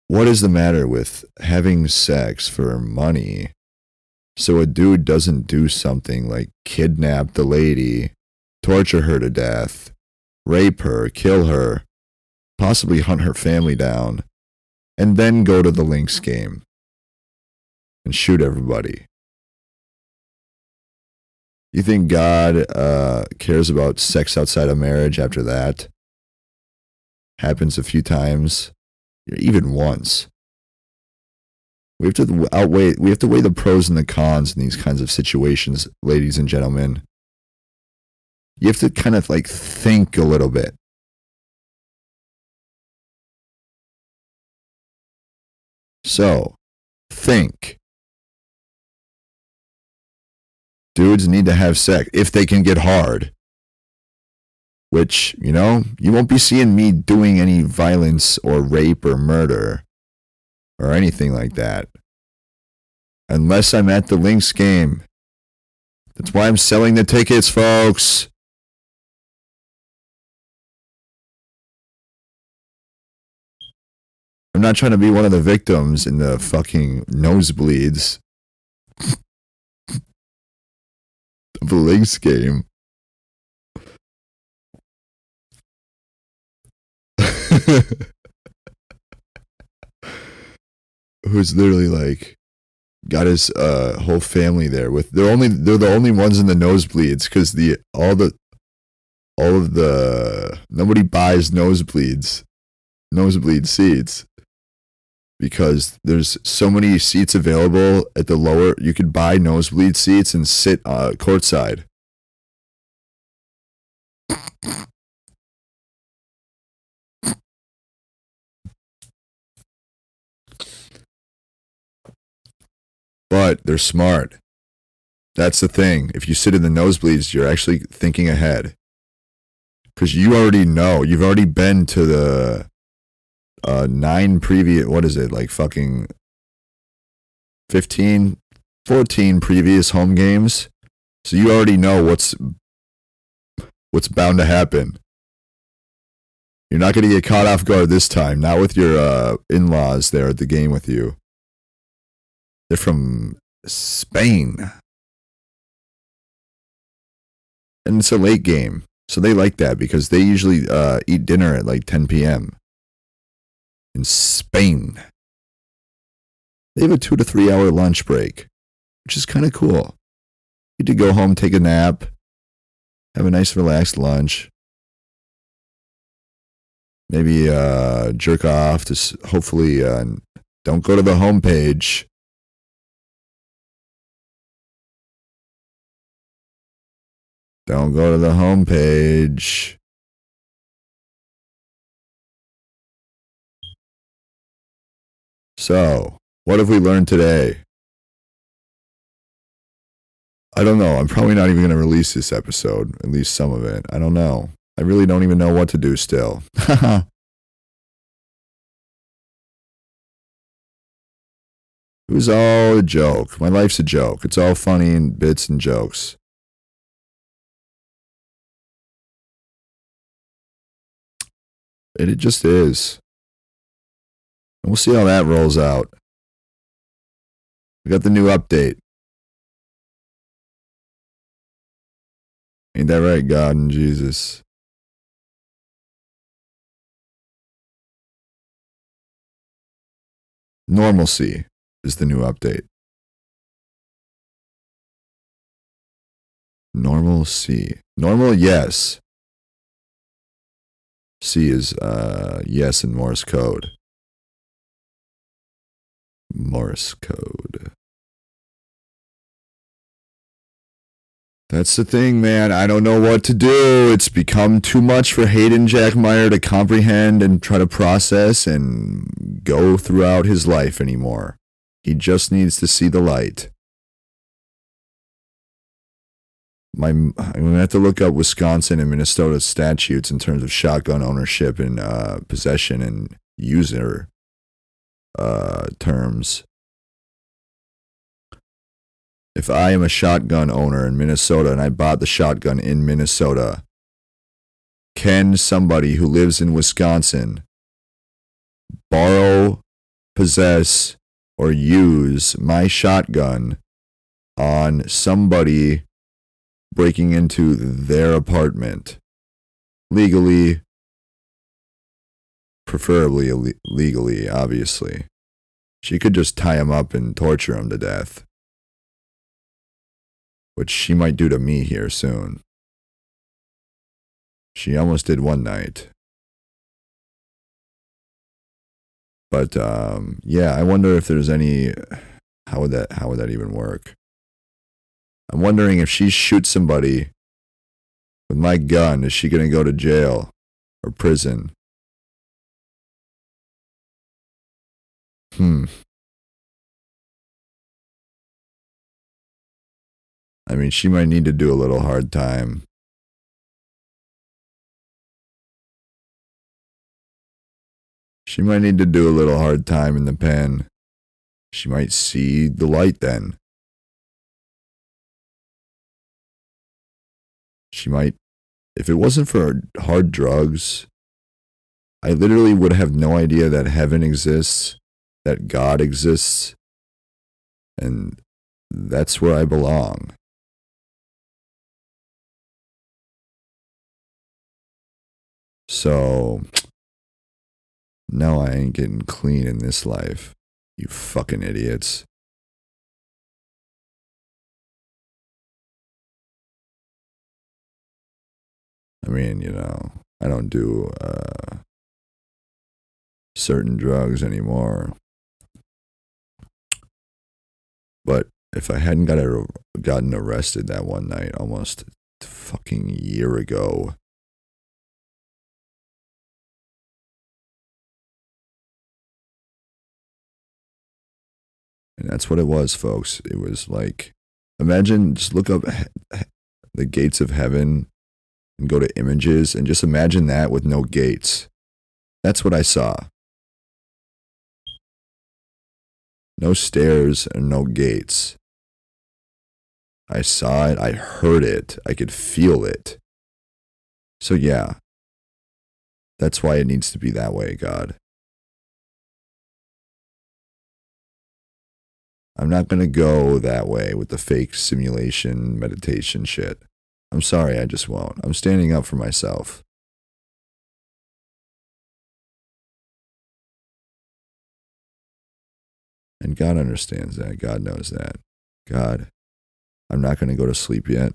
Speaker 1: what is the matter with having sex for money so a dude doesn't do something like kidnap the lady, torture her to death, rape her, kill her, possibly hunt her family down, and then go to the Lynx game and shoot everybody? You think God cares about sex outside of marriage after that? Happens a few times, even once. We have to weigh the pros and the cons in these kinds of situations, ladies and gentlemen. You have to kind of like think a little bit. So, think. Dudes need to have sex if they can get hard. Which, you won't be seeing me doing any violence or rape or murder or anything like that. Unless I'm at the Lynx game. That's why I'm selling the tickets, folks. I'm not trying to be one of the victims in the fucking nosebleeds of the Lynx game. Who's literally like got his whole family there with they're the only ones in the nosebleeds because nobody buys nosebleed seats because there's so many seats available at the lower. You could buy nosebleed seats and sit courtside. But they're smart. That's the thing. If you sit in the nosebleeds, you're actually thinking ahead. Because you already know. You've already been to the 9 previous, what is it, like fucking 15, 14 previous home games. So you already know what's bound to happen. You're not going to get caught off guard this time. Not with your in-laws there at the game with you. They're from Spain. And it's a late game. So they like that because they usually eat dinner at like 10 p.m. in Spain. They have a 2 to 3 hour lunch break, which is kind of cool. You get to go home, take a nap, have a nice relaxed lunch. Maybe jerk off to hopefully don't go to the homepage. Don't go to the homepage. So, what have we learned today? I don't know. I'm probably not even going to release this episode, at least some of it. I don't know. I really don't even know what to do still. It was all a joke. My life's a joke. It's all funny and bits and jokes. It just is. And we'll see how that rolls out. We got the new update. Ain't that right, God and Jesus? Normalcy is the new update. Normal C. Normal, yes. C is yes in Morse code. Morse code. That's the thing, man. I don't know what to do. It's become too much for Hayden Jack Meyer to comprehend and try to process and go throughout his life anymore. He just needs to see the light. I'm going to have to look up Wisconsin and Minnesota statutes in terms of shotgun ownership and possession and user terms. If I am a shotgun owner in Minnesota and I bought the shotgun in Minnesota, can somebody who lives in Wisconsin borrow, possess, or use my shotgun on somebody breaking into their apartment? Legally, preferably legally, obviously. She could just tie him up and torture him to death, which she might do to me here soon. She almost did one night. But yeah, I wonder if there's any how would that even work? I'm wondering if she shoots somebody with my gun, is she going to go to jail or prison? I mean, she might need to do a little hard time. She might need to do a little hard time in the pen. She might see the light then. She might, if it wasn't for hard drugs, I literally would have no idea that heaven exists, that God exists, and that's where I belong. So, no, I ain't getting clean in this life, you fucking idiots. I mean, you know, I don't do certain drugs anymore. But if I hadn't gotten arrested that one night almost a fucking year ago, and that's what it was, folks. It was like, imagine, just look up the gates of heaven and go to images and just imagine that with no gates. That's what I saw. No stairs and no gates. I saw it, I heard it, I could feel it. So yeah, that's why it needs to be that way, God. I'm not going to go that way with the fake simulation meditation shit. I'm sorry, I just won't. I'm standing up for myself. And God understands that. God knows that. God, I'm not going to go to sleep yet.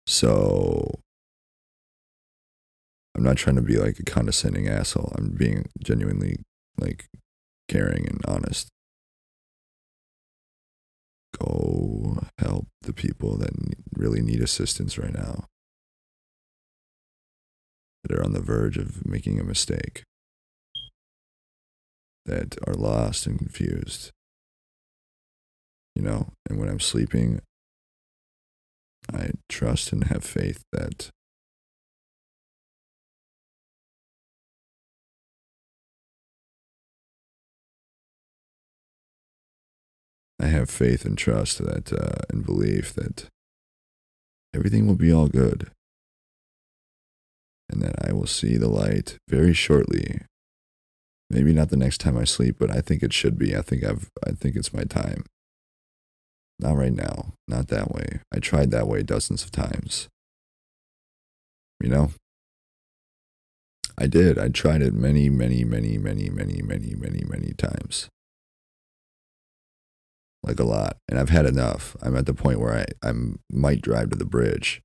Speaker 1: So I'm not trying to be like a condescending asshole. I'm being genuinely like caring and honest. Go help the people that really need assistance right now, that are on the verge of making a mistake, that are lost and confused. You know, and when I'm sleeping, I trust and have faith that I have faith and trust that and belief that everything will be all good, and that I will see the light very shortly. Maybe not the next time I sleep, but I think it should be. I think it's my time. Not right now. Not that way. I tried that way dozens of times. You know? I did. I tried it many, many, many, many, many, many, many, many times. Like a lot. And I've had enough. I'm at the point where I might drive to the bridge.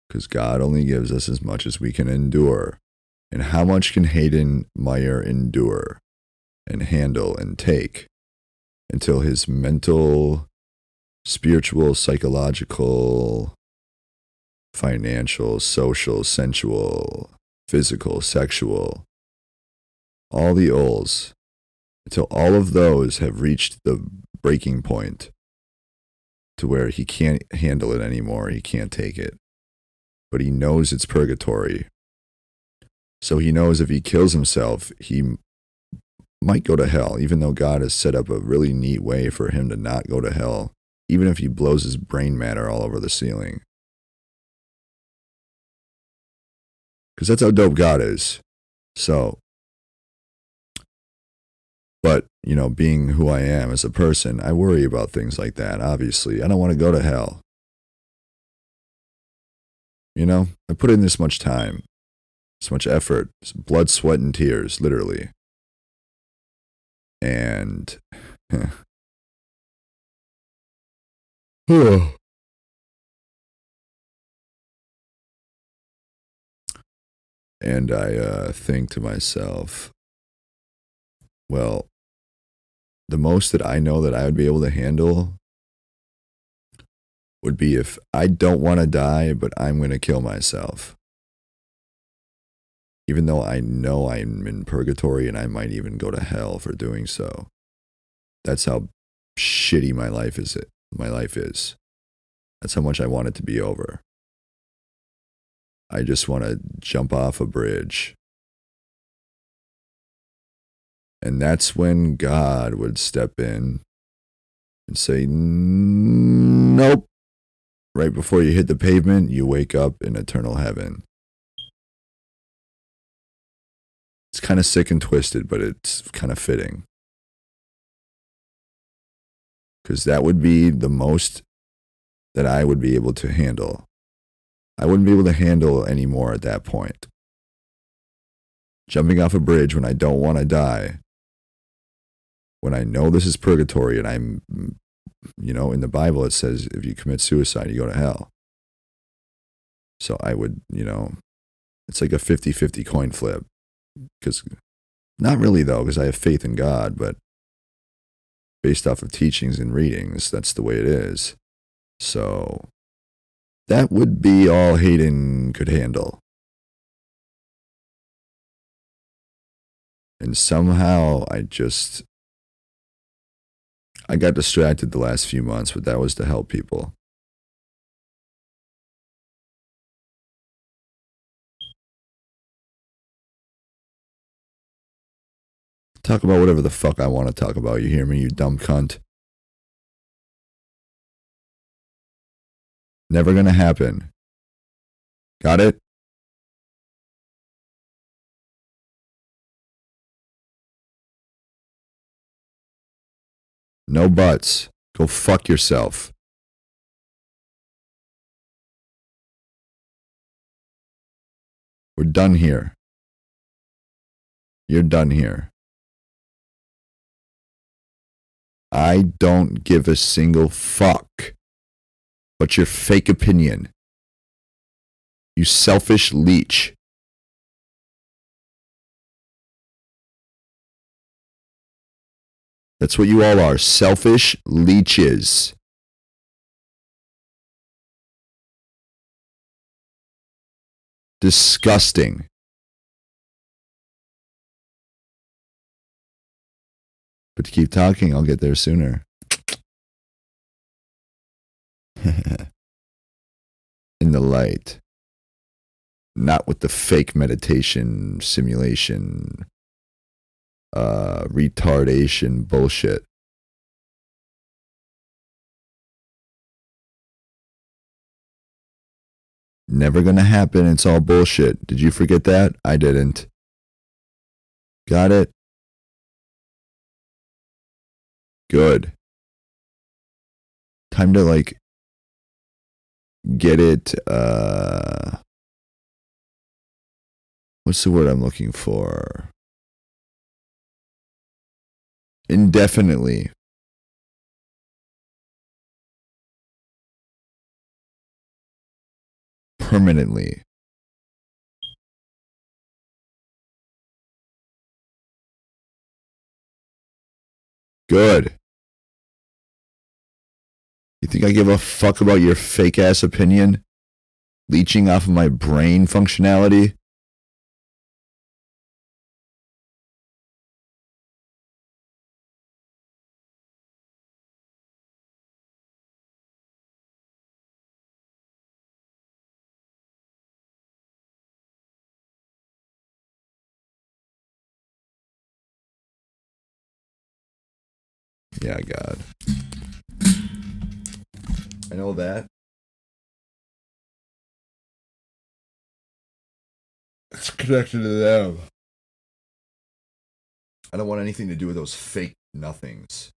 Speaker 1: Because God only gives us as much as we can endure. And how much can Hayden Meyer endure and handle and take until his mental, spiritual, psychological, financial, social, sensual, physical, sexual, all the O's, until all of those have reached the breaking point to where he can't handle it anymore, he can't take it. But he knows it's purgatory. So he knows if he kills himself, he might go to hell, even though God has set up a really neat way for him to not go to hell, even if he blows his brain matter all over the ceiling. Because that's how dope God is. So, but, you know, being who I am as a person, I worry about things like that, obviously. I don't want to go to hell. You know, I put in this much time, this much effort, blood, sweat, and tears, literally. And, and I think to myself, well, the most that I know that I would be able to handle would be if I don't want to die, but I'm going to kill myself. Even though I know I'm in purgatory and I might even go to hell for doing so. That's how shitty my life is. That's how much I want it to be over. I just want to jump off a bridge. And that's when God would step in and say, nope. Right before you hit the pavement, you wake up in eternal heaven. It's kind of sick and twisted, but it's kind of fitting. Because that would be the most that I would be able to handle. I wouldn't be able to handle any more at that point. Jumping off a bridge when I don't want to die, when I know this is purgatory and I'm, you know, in the Bible it says if you commit suicide, you go to hell. So I would, you know, it's like a 50-50 coin flip. Because, not really though, because I have faith in God, but based off of teachings and readings, that's the way it is. So that would be all Hayden could handle. And somehow I got distracted the last few months, but that was to help people. Talk about whatever the fuck I want to talk about. You hear me, you dumb cunt? Never gonna happen. Got it? No buts. Go fuck yourself. We're done here. You're done here. I don't give a single fuck but your fake opinion. You selfish leech. That's what you all are. Selfish leeches. Disgusting. But to keep talking, I'll get there sooner. In the light. Not with the fake meditation, simulation, retardation bullshit. Never gonna happen. It's all bullshit. Did you forget that? I didn't. Got it? Good. Time to like get it, what's the word I'm looking for? Indefinitely. Permanently. Good. You think I give a fuck about your fake ass opinion? Leeching off of my brain functionality? Yeah, God. I know that. It's connected to them. I don't want anything to do with those fake nothings.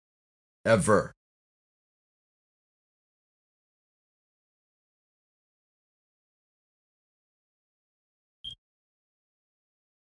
Speaker 1: Ever.